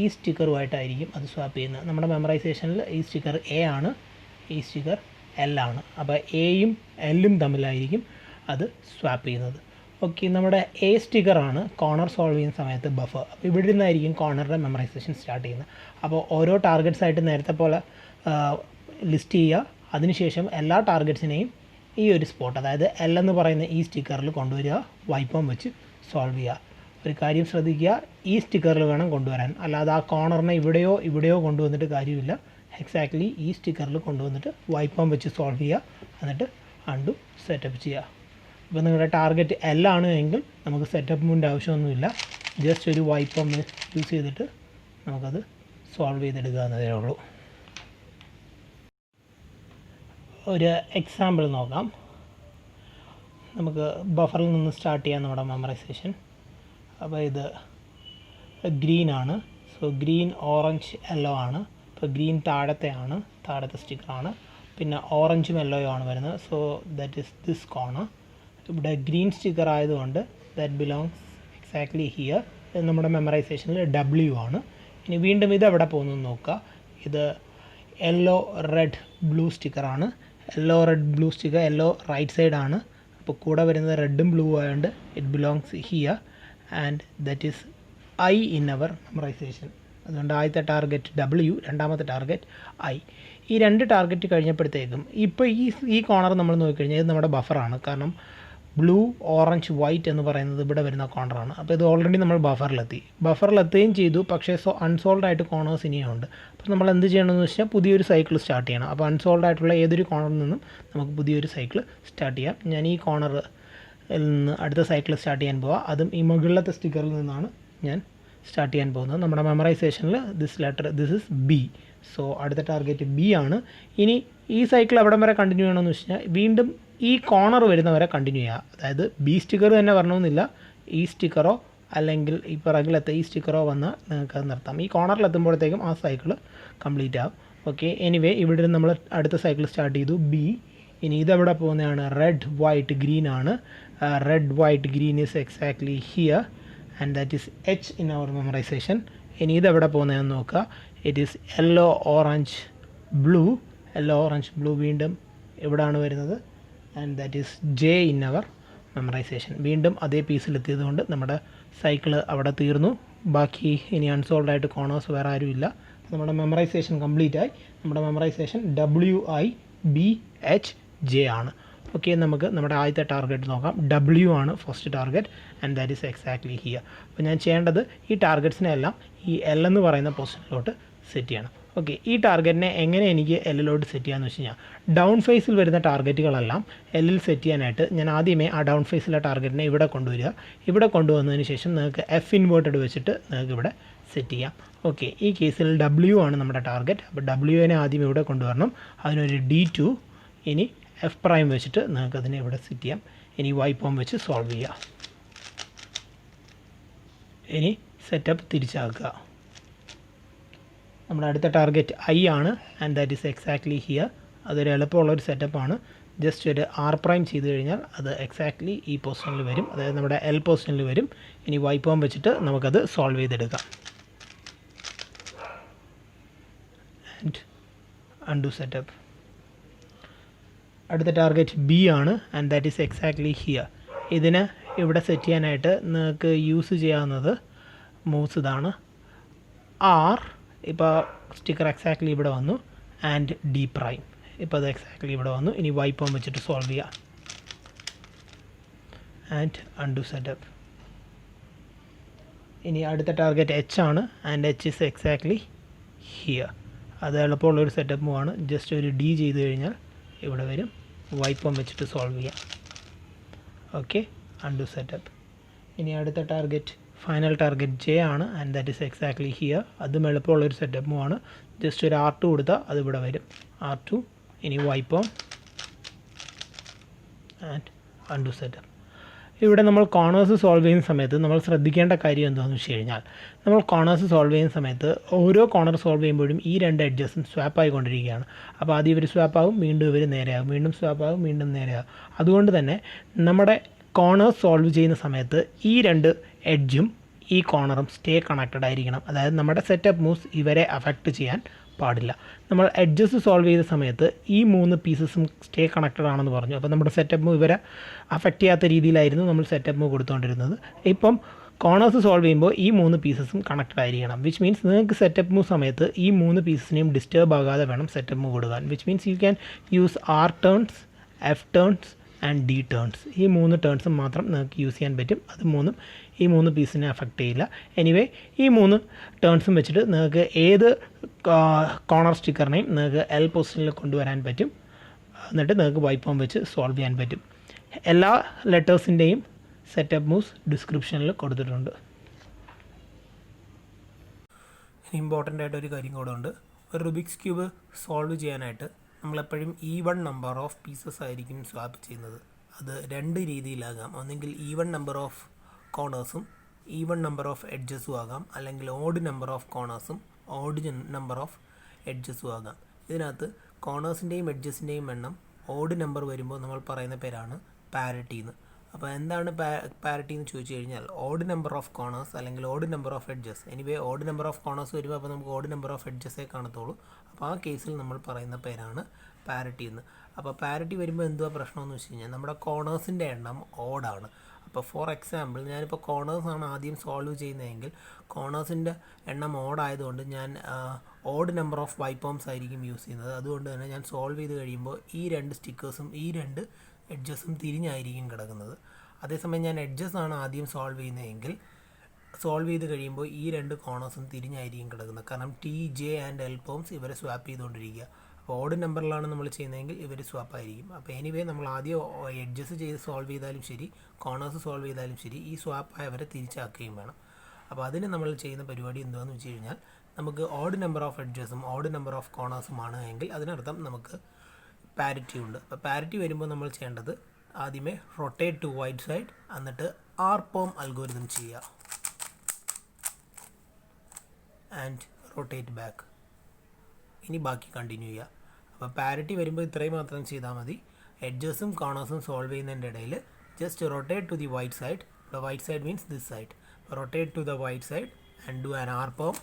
ഈ സ്റ്റിക്കറുമായിട്ടായിരിക്കും അത് സ്വാപ്പ് ചെയ്യുന്നത്. നമ്മുടെ മെമ്മറൈസേഷനിൽ ഈ സ്റ്റിക്കർ A ആണ്, ഈ സ്റ്റിക്കർ L ആണ്. അപ്പോൾ Aയും Lയും തമ്മിലായിരിക്കും അത് സ്വാപ്പ് ചെയ്യുന്നത്. ഓക്കെ, നമ്മുടെ A സ്റ്റിക്കറാണ് കോർണർ സോൾവ് ചെയ്യുന്ന സമയത്ത് ബഫർ. അപ്പോൾ ഇവിടെ നിന്നായിരിക്കും കോർണറുടെ മെമ്മറൈസേഷൻ സ്റ്റാർട്ട് ചെയ്യുന്നത്. അപ്പോൾ ഓരോ ടാർഗറ്റ്സ് ആയിട്ട് നേരത്തെ പോലെ ലിസ്റ്റ് ചെയ്യുക. അതിനുശേഷം എല്ലാ ടാർഗറ്റ്സിനെയും ഈ ഒരു സ്പോട്ട്, അതായത് L എന്ന് പറയുന്ന ഈ സ്റ്റിക്കറിൽ കൊണ്ടുവരിക, വൈപ്പോം വെച്ച് സോൾവ് ചെയ്യുക. ഒരു കാര്യം ശ്രദ്ധിക്കുക, ഈ സ്റ്റിക്കറിൽ വേണം കൊണ്ടുവരാൻ, അല്ലാതെ ആ കോർണറിനെ ഇവിടെയോ കൊണ്ടുവന്നിട്ട് കാര്യമില്ല. എക്സാക്ട്ലി ഈ സ്റ്റിക്കറിൽ കൊണ്ടുവന്നിട്ട് വൈപ്പോം വെച്ച് സോൾവ് ചെയ്യുക, എന്നിട്ട് അണ്ടു സെറ്റപ്പ് ചെയ്യുക. ഇപ്പോൾ നിങ്ങളുടെ ടാർഗറ്റ് L ആണ് എങ്കിൽ നമുക്ക് സെറ്റപ്പ് മൂവിൻ്റെ ആവശ്യമൊന്നുമില്ല. ജസ്റ്റ് ഒരു വൈപ്പോം യൂസ് ചെയ്തിട്ട് നമുക്കത് സോൾവ് ചെയ്തെടുക്കുക എന്നതേ ഉള്ളൂ. ഒരു എക്സാമ്പിൾ നോക്കാം. നമുക്ക് ബഫറിൽ നിന്ന് സ്റ്റാർട്ട് ചെയ്യാം നമ്മുടെ മെമ്മറൈസേഷൻ. അപ്പോൾ ഇത് ഗ്രീനാണ്. സോ ഗ്രീൻ, ഓറഞ്ച്, യെല്ലോ ആണ്. അപ്പോൾ ഗ്രീൻ താഴത്തെ സ്റ്റിക്കറാണ്. പിന്നെ ഓറഞ്ചും യെല്ലോയും ആണ് വരുന്നത്. So that is this corner. ഇവിടെ ഗ്രീൻ സ്റ്റിക്കർ ആയതുകൊണ്ട് ദാറ്റ് ബിലോങ്സ് എക്സാക്ട്ലി ഹിയർ. നമ്മുടെ മെമ്മറൈസേഷനിൽ W ആണ്. ഇനി വീണ്ടും ഇത് എവിടെ പോകുന്നു നോക്കുക. ഇത് യെല്ലോ റെഡ് ബ്ലൂ സ്റ്റിക്കറാണ്. യെല്ലോ റൈറ്റ് സൈഡാണ്. അപ്പോൾ കൂടെ വരുന്നത് റെഡും ബ്ലൂ ആയതുകൊണ്ട് it belongs here and that is I in our memorisation. അതുകൊണ്ട് ആദ്യത്തെ ടാർഗറ്റ് W, രണ്ടാമത്തെ ടാർഗറ്റ് I. ഈ രണ്ട് ടാർഗറ്റ് കഴിഞ്ഞപ്പോഴത്തേക്കും ഇപ്പോൾ ഈ കോർണർ നമ്മൾ നോക്കിക്കഴിഞ്ഞാൽ ഇത് നമ്മുടെ ബഫറാണ്. കാരണം ബ്ലൂ, ഓറഞ്ച്, വൈറ്റ് എന്ന് പറയുന്നത് ഇവിടെ വരുന്ന കോർണറാണ്. അപ്പോൾ ഇത് ഓൾറെഡി നമ്മൾ ബഫറിലെത്തുകയും ചെയ്തു. പക്ഷേ അൺസോൾഡ് ആയിട്ട് കോർണേഴ്സ് ഇനിയുണ്ട്. അപ്പോൾ നമ്മൾ എന്ത് ചെയ്യണമെന്ന് വെച്ചാൽ പുതിയൊരു സൈക്കിൾ സ്റ്റാർട്ട് ചെയ്യണം. അപ്പോൾ അൺസോൾഡ് ആയിട്ടുള്ള ഏതൊരു കോർണറിൽ നിന്നും നമുക്ക് പുതിയൊരു സൈക്കിൾ സ്റ്റാർട്ട് ചെയ്യാം. ഞാൻ ഈ കോർണറിൽ നിന്ന് അടുത്ത സൈക്കിൾ സ്റ്റാർട്ട് ചെയ്യാൻ പോവാം. അതും ഈ മുകളിലത്തെ സ്റ്റിക്കറിൽ നിന്നാണ് ഞാൻ സ്റ്റാർട്ട് ചെയ്യാൻ പോകുന്നത്. നമ്മുടെ മെമ്മറൈസേഷനിൽ ദിസ് ഇസ് B. സോ അടുത്ത ടാർഗറ്റ് B ആണ്. ഇനി ഈ സൈക്കിൾ എവിടം വരെ കണ്ടിന്യൂ ചെയ്യണമെന്ന് വെച്ച് കഴിഞ്ഞാൽ വീണ്ടും ഈ കോർണർ വരുന്നവരെ കണ്ടിന്യൂ ചെയ്യുക. അതായത് B സ്റ്റിക്കർ തന്നെ വരണമെന്നില്ല, ഈ സ്റ്റിക്കറോ അല്ലെങ്കിൽ ഈ പിറകിലത്തെ ഈ സ്റ്റിക്കറോ വന്നാൽ നിങ്ങൾക്ക് അത് നിർത്താം. ഈ കോർണറിലെത്തുമ്പോഴത്തേക്കും ആ സൈക്കിൾ കംപ്ലീറ്റ് ആകും. ഓക്കെ, എനിവേ ഇവിടെ നമ്മൾ അടുത്ത സൈക്കിൾ സ്റ്റാർട്ട് ചെയ്തു B. ഇനി ഇതെവിടെ പോകുന്നതാണ്? റെഡ്, വൈറ്റ്, ഗ്രീൻ ആണ്. Red, white, green is exactly here and that is H in our memorization. ഇനി ഇതെവിടെ പോകുന്നതെന്ന് നോക്കുക. It is yellow, orange, blue വീണ്ടും ഇവിടാണ് വരുന്നത് and that is J in our memorization. വീണ്ടും അതേ പീസിലെത്തിയത് കൊണ്ട് നമ്മുടെ സൈക്കിൾ അവിടെ തീർന്നു. ബാക്കി ഇനി അൺസോൾഡ് ആയിട്ട് കോർണേഴ്സ് വേറെ ആരുമില്ല. നമ്മുടെ മെമ്മറൈസേഷൻ കംപ്ലീറ്റ് ആയി. നമ്മുടെ മെമ്മറൈസേഷൻ WIBHJ ആണ്. ഓക്കെ, നമുക്ക് നമ്മുടെ ആദ്യത്തെ ടാർഗറ്റ് നോക്കാം. W ആണ് first target and that is exactly here. അപ്പോൾ ഞാൻ ചെയ്യേണ്ടത് ഈ ടാർഗറ്റ്സിനെ എല്ലാം ഈ L എന്ന് പറയുന്ന പൊസിഷനിലോട്ട് സെറ്റ് ചെയ്യണം. ഓക്കെ, ഈ ടാർഗറ്റിനെ എങ്ങനെ എനിക്ക് Lലോട്ട് സെറ്റ് ചെയ്യാമെന്ന് വെച്ച് കഴിഞ്ഞാൽ ഡൗൺ ഫേസിൽ വരുന്ന ടാർഗറ്റുകളെല്ലാം Lൽ സെറ്റ് ചെയ്യാനായിട്ട് ഞാൻ ആദ്യമേ ആ ഡൗൺ ഫേസിലെ ടാർഗറ്റിനെ ഇവിടെ കൊണ്ടുവരിക. ഇവിടെ കൊണ്ടുവന്നതിന് ശേഷം നിങ്ങൾക്ക് F ഇൻവേർട്ടഡ് വെച്ചിട്ട് നിങ്ങൾക്ക് ഇവിടെ സെറ്റ് ചെയ്യാം. ഓക്കെ, ഈ കേസിൽ W ആണ് നമ്മുടെ ടാർഗറ്റ്. അപ്പോൾ Wനെ ആദ്യം ഇവിടെ കൊണ്ടുവരണം. അതിനൊരു D2. ഇനി F പ്രൈം വെച്ചിട്ട് നിങ്ങൾക്ക് അതിനെ ഇവിടെ സെറ്റ് ചെയ്യാം. ഇനി വൈപ്പോം വെച്ച് സോൾവ് ചെയ്യുക. ഇനി സെറ്റപ്പ് തിരിച്ചാക്കുക. നമ്മുടെ അടുത്ത ടാർഗറ്റ് I ആണ് and that is exactly here. അതൊരു എളുപ്പമുള്ളൊരു സെറ്റപ്പാണ്. ജസ്റ്റ് ഒരു R പ്രൈം ചെയ്ത് കഴിഞ്ഞാൽ അത് എക്സാക്ട്ലി ഈ പൊസിഷനിൽ വരും, അതായത് നമ്മുടെ L പൊസിഷനിൽ വരും. ഇനി വൈപ്പോം വെച്ചിട്ട് നമുക്കത് സോൾവ് ചെയ്തെടുക്കാം. And undo setup. അടുത്ത ടാർഗറ്റ് B ആണ് and that is exactly here. ഇതിന് ഇവിടെ സെറ്റ് ചെയ്യാനായിട്ട് നിങ്ങൾക്ക് യൂസ് ചെയ്യാവുന്നത് മൂവ്സ് ഇതാണ്. R, ഇപ്പോൾ സ്റ്റിക്കർ എക്സാക്ട്ലി ഇവിടെ വന്നു ആൻഡ് D പ്രൈം. ഇപ്പോൾ അത് എക്സാക്ട്ലി ഇവിടെ വന്നു. ഇനി വൈപ്പോം വെച്ചിട്ട് സോൾവ് ചെയ്യുക ആൻഡ് അൺഡു സെറ്റപ്പ്. ഇനി അടുത്ത ടാർഗറ്റ് എച്ച് ആണ്, and H is exactly here. അത് എളുപ്പമുള്ളൊരു സെറ്റപ്പ് മൂവ് ആണ്. ജസ്റ്റ് ഒരു ഡി ചെയ്ത് കഴിഞ്ഞാൽ ഇവിടെ വരും. വൈപ്പം വെച്ചിട്ട് സോൾവ് ചെയ്യാം. Okay, undo setup. ഇനി അടുത്ത ടാർഗറ്റ് ഫൈനൽ ടാർഗറ്റ് ജെ ആണ്, and that is exactly here. അതും എളുപ്പമുള്ളൊരു സെറ്റപ്പ് മൂവ് ആണ്. ജസ്റ്റ് ഒരു R2 കൊടുത്താൽ അത് ഇവിടെ വരും. R2. ഇനി വൈപ്പം ആൻഡ് അൺഡു സെറ്റപ്പ്. ഇവിടെ നമ്മൾ കോർണേഴ്സ് സോൾവ് ചെയ്യുന്ന സമയത്ത് നമ്മൾ ശ്രദ്ധിക്കേണ്ട കാര്യം എന്താണെന്ന് വെച്ച് കഴിഞ്ഞാൽ, നമ്മൾ കോർണേഴ്സ് സോൾവ് ചെയ്യുന്ന സമയത്ത് ഓരോ കോർണർ സോൾവ് ചെയ്യുമ്പോഴും ഈ രണ്ട് എഡ്ജസും സ്വാപ്പ് ആയിക്കൊണ്ടിരിക്കുകയാണ്. അപ്പോൾ ആദ്യം ഇവർ സ്വാപ്പ് ആകും, വീണ്ടും ഇവർ നേരെയാകും, വീണ്ടും സ്വാപ്പ് ആകും, വീണ്ടും നേരെയാകും. അതുകൊണ്ട് തന്നെ നമ്മുടെ കോർണേഴ്സ് സോൾവ് ചെയ്യുന്ന സമയത്ത് ഈ രണ്ട് എഡ്ജും ഈ കോർണറും സ്റ്റേ കണക്റ്റഡ് ആയിരിക്കണം. അതായത് നമ്മുടെ സെറ്റപ്പ് മൂവ്സ് ഇവരെ അഫക്റ്റ് ചെയ്യാൻ പാടില്ല. നമ്മൾ എഡ്ജസ് സോൾവ് ചെയ്ത സമയത്ത് ഈ 3 പീസസും സ്റ്റേ കണക്റ്റഡ് ആണെന്ന് പറഞ്ഞു. അപ്പോൾ നമ്മുടെ സെറ്റപ്പ് മൂവ് ഇവരെ അഫക്റ്റ് ചെയ്യാത്ത രീതിയിലായിരുന്നു നമ്മൾ സെറ്റപ്പ് മൂവ് കൊടുത്തുകൊണ്ടിരുന്നത്. ഇപ്പം കോർണേഴ്സ് സോൾവ് ചെയ്യുമ്പോൾ ഈ 3 പീസസും കണക്റ്റഡ് ആയിരിക്കണം. വിച്ച് മീൻസ് നിങ്ങൾക്ക് സെറ്റപ്പ് മൂവ് സമയത്ത് ഈ 3 പീസസിനെയും ഡിസ്റ്റർബ് ആകാതെ വേണം സെറ്റപ്പ് മൂവ് കൊടുക്കാൻ. Which means you can use R turns, F turns and D turns. ഈ 3 ടേൺസും മാത്രം നിങ്ങൾക്ക് യൂസ് ചെയ്യാൻ പറ്റും. അത് മൂന്നും ഈ 3 പീസിനെ അഫക്റ്റ് ചെയ്യില്ല. എനിവേ ഈ 3 ടേൺസും വെച്ചിട്ട് നിങ്ങൾക്ക് ഏത് കോർണർ സ്റ്റിക്കറിനെയും നിങ്ങൾക്ക് L പൊസിഷനിൽ കൊണ്ടുവരാൻ പറ്റും. എന്നിട്ട് നിങ്ങൾക്ക് വൈപ്പം വെച്ച് സോൾവ് ചെയ്യാൻ പറ്റും. എല്ലാ ലെറ്റേഴ്സിൻ്റെയും സെറ്റപ്പ് മൂവ്സ് ഡിസ്ക്രിപ്ഷനിൽ കൊടുത്തിട്ടുണ്ട്. ഇമ്പോർട്ടൻ്റ് ആയിട്ട് ഒരു കാര്യം കൂടെ ഉണ്ട്. ഒരു റുബിക്സ് ക്യൂബ് സോൾവ് ചെയ്യാനായിട്ട് നമ്മളെപ്പോഴും ഈവൺ നമ്പർ ഓഫ് പീസസ് ആയിരിക്കും സ്വാപ്പ് ചെയ്യുന്നത്. അത് 2 രീതിയിലാകാം. ഒന്നെങ്കിൽ ഈവൺ നമ്പർ ഓഫ് കോർണേഴ്സും ഈവൺ നമ്പർ ഓഫ് എഡ്ജസും ആകാം, അല്ലെങ്കിൽ ഓഡ് നമ്പർ ഓഫ് കോർണേഴ്സും ഓഡ് നമ്പർ ഓഫ് എഡ്ജസും ആകാം. ഇതിനകത്ത് കോർണേഴ്സിൻ്റെയും എഡ്ജസിൻ്റെയും എണ്ണം ഓഡ് നമ്പർ വരുമ്പോൾ നമ്മൾ പറയുന്ന പേരാണ് പാരിറ്റി എന്ന്. അപ്പോൾ എന്താണ് പാരിറ്റി എന്ന് ചോദിച്ചു കഴിഞ്ഞാൽ, ഓഡ് നമ്പർ ഓഫ് കോർണേഴ്സ് അല്ലെങ്കിൽ odd number of edges. Anyway odd number of corners വരുമ്പോൾ അപ്പോൾ നമുക്ക് ഓഡ് നമ്പർ ഓഫ് എഡ്ജസേ കാണത്തുള്ളൂ. അപ്പോൾ ആ കേസിൽ നമ്മൾ പറയുന്ന പേരാണ് പാരിറ്റി എന്ന്. അപ്പോൾ പാരിറ്റി വരുമ്പോൾ എന്തുവാ പ്രശ്നമെന്ന് വെച്ച് കഴിഞ്ഞാൽ, നമ്മുടെ കോർണേഴ്സിൻ്റെ എണ്ണം ഓഡാണ്. അപ്പോൾ ഫോർ എക്സാമ്പിൾ ഞാനിപ്പോൾ കോർണേഴ്സാണ് ആദ്യം സോൾവ് ചെയ്യുന്നതെങ്കിൽ കോർണേഴ്സിൻ്റെ എണ്ണം ഓഡായതുകൊണ്ട് ഞാൻ ഓഡ് നമ്പർ ഓഫ് വൈപ്പോംസ് ആയിരിക്കും യൂസ് ചെയ്യുന്നത്. അതുകൊണ്ട് തന്നെ ഞാൻ സോൾവ് ചെയ്ത് കഴിയുമ്പോൾ ഈ 2 സ്റ്റിക്കേഴ്സും ഈ 2 എഡ്ജസും തിരിഞ്ഞായിരിക്കും കിടക്കുന്നത്. അതേസമയം ഞാൻ എഡ്ജസ് ആണ് ആദ്യം സോൾവ് ചെയ്യുന്നതെങ്കിൽ സോൾവ് ചെയ്ത് കഴിയുമ്പോൾ ഈ 2 കോർണേഴ്സും തിരിഞ്ഞായിരിക്കും കിടക്കുന്നത്. കാരണം T, J and L perms ഇവരെ സ്വാപ്പ് ചെയ്തുകൊണ്ടിരിക്കുക. അപ്പോൾ ഓഡ് നമ്പറിലാണ് നമ്മൾ ചെയ്യുന്നതെങ്കിൽ ഇവർ സ്വാപ്പ് ആയിരിക്കും. അപ്പോൾ എനിവേ നമ്മൾ ആദ്യം എഡ്ജസ് ചെയ്ത് സോൾവ് ചെയ്താലും ശരി, കോർണേഴ്സ് സോൾവ് ചെയ്താലും ശരി, ഈ സ്വാപ്പ് ആയവരെ തിരിച്ചാക്കുകയും വേണം. അപ്പോൾ അതിന് നമ്മൾ ചെയ്യുന്ന പരിപാടി എന്താണെന്ന് വെച്ച് കഴിഞ്ഞാൽ, നമുക്ക് ഓഡ് നമ്പർ ഓഫ് എഡ്ജസും ഓഡ് നമ്പർ ഓഫ് കോർണേഴ്സുമാണ് എങ്കിൽ അതിനർത്ഥം നമുക്ക് പാരിറ്റി ഉണ്ട്. അപ്പോൾ പാരിറ്റി വരുമ്പോൾ നമ്മൾ ചെയ്യേണ്ടത് ആദ്യമേ റൊട്ടേറ്റ് ടു വൈറ്റ് സൈഡ്, എന്നിട്ട് ആർപോം അൽഗോരിതം ചെയ്യുക ആൻഡ് റൊട്ടേറ്റ് ബാക്ക്. ഇനി ബാക്കി കണ്ടിന്യൂ ചെയ്യുക. അപ്പോൾ പാരിറ്റി വരുമ്പോൾ ഇത്രയും മാത്രം ചെയ്താൽ മതി. എഡ്ജസും കോർണേഴ്സും സോൾവ് ചെയ്യുന്നതിൻ്റെ ഇടയിൽ just rotate to the white side. The white side means this side. Rotate to the white side and do an R perm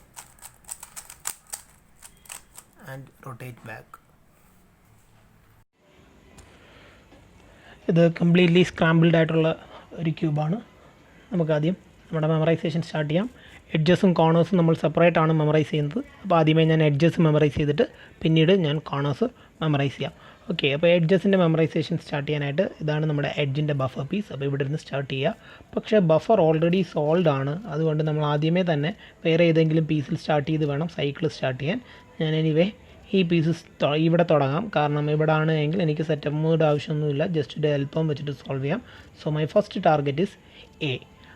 and rotate back. ഇത് കംപ്ലീറ്റ്ലി സ്ക്രാമ്പിൾഡ് ആയിട്ടുള്ള ഒരു ക്യൂബാണ്. നമുക്കാദ്യം നമ്മുടെ മെമ്മറൈസേഷൻ സ്റ്റാർട്ട് ചെയ്യാം. എഡ്ജസും കോർണേഴ്സും നമ്മൾ സെപ്പറേറ്റ് ആണ് മെമ്മറൈസ് ചെയ്യുന്നത്. അപ്പോൾ ആദ്യമേ ഞാൻ എഡ്ജസ് മെമ്മറൈസ് ചെയ്തിട്ട് പിന്നീട് ഞാൻ കോർണേഴ്സ് മെമ്മറൈസ് ചെയ്യാം. ഓക്കെ, അപ്പോൾ എഡ്ജസിൻ്റെ മെമ്മറൈസേഷൻ സ്റ്റാർട്ട് ചെയ്യാനായിട്ട് ഇതാണ് നമ്മുടെ എഡ്ജിൻ്റെ ബഫർ പീസ്. അപ്പോൾ ഇവിടെ നിന്ന് സ്റ്റാർട്ട് ചെയ്യുക. പക്ഷേ ബഫർ ഓൾറെഡി സോൾഡ് ആണ്. അതുകൊണ്ട് നമ്മൾ ആദ്യമേ തന്നെ വേറെ ഏതെങ്കിലും പീസിൽ സ്റ്റാർട്ട് ചെയ്ത് വേണം സൈക്കിൾ സ്റ്റാർട്ട് ചെയ്യാൻ. ഞാൻ എനിവേ ഈ പീസസ് ഇവിടെ തുടങ്ങാം. കാരണം ഇവിടെ ആണ് എങ്കിൽ എനിക്ക് സെറ്റപ്പ് മൂഡ് ആവശ്യമൊന്നുമില്ല. ജസ്റ്റ് ഒരു എൽപ്പം വെച്ചിട്ട് സോൾവ് ചെയ്യാം. So my first target is A.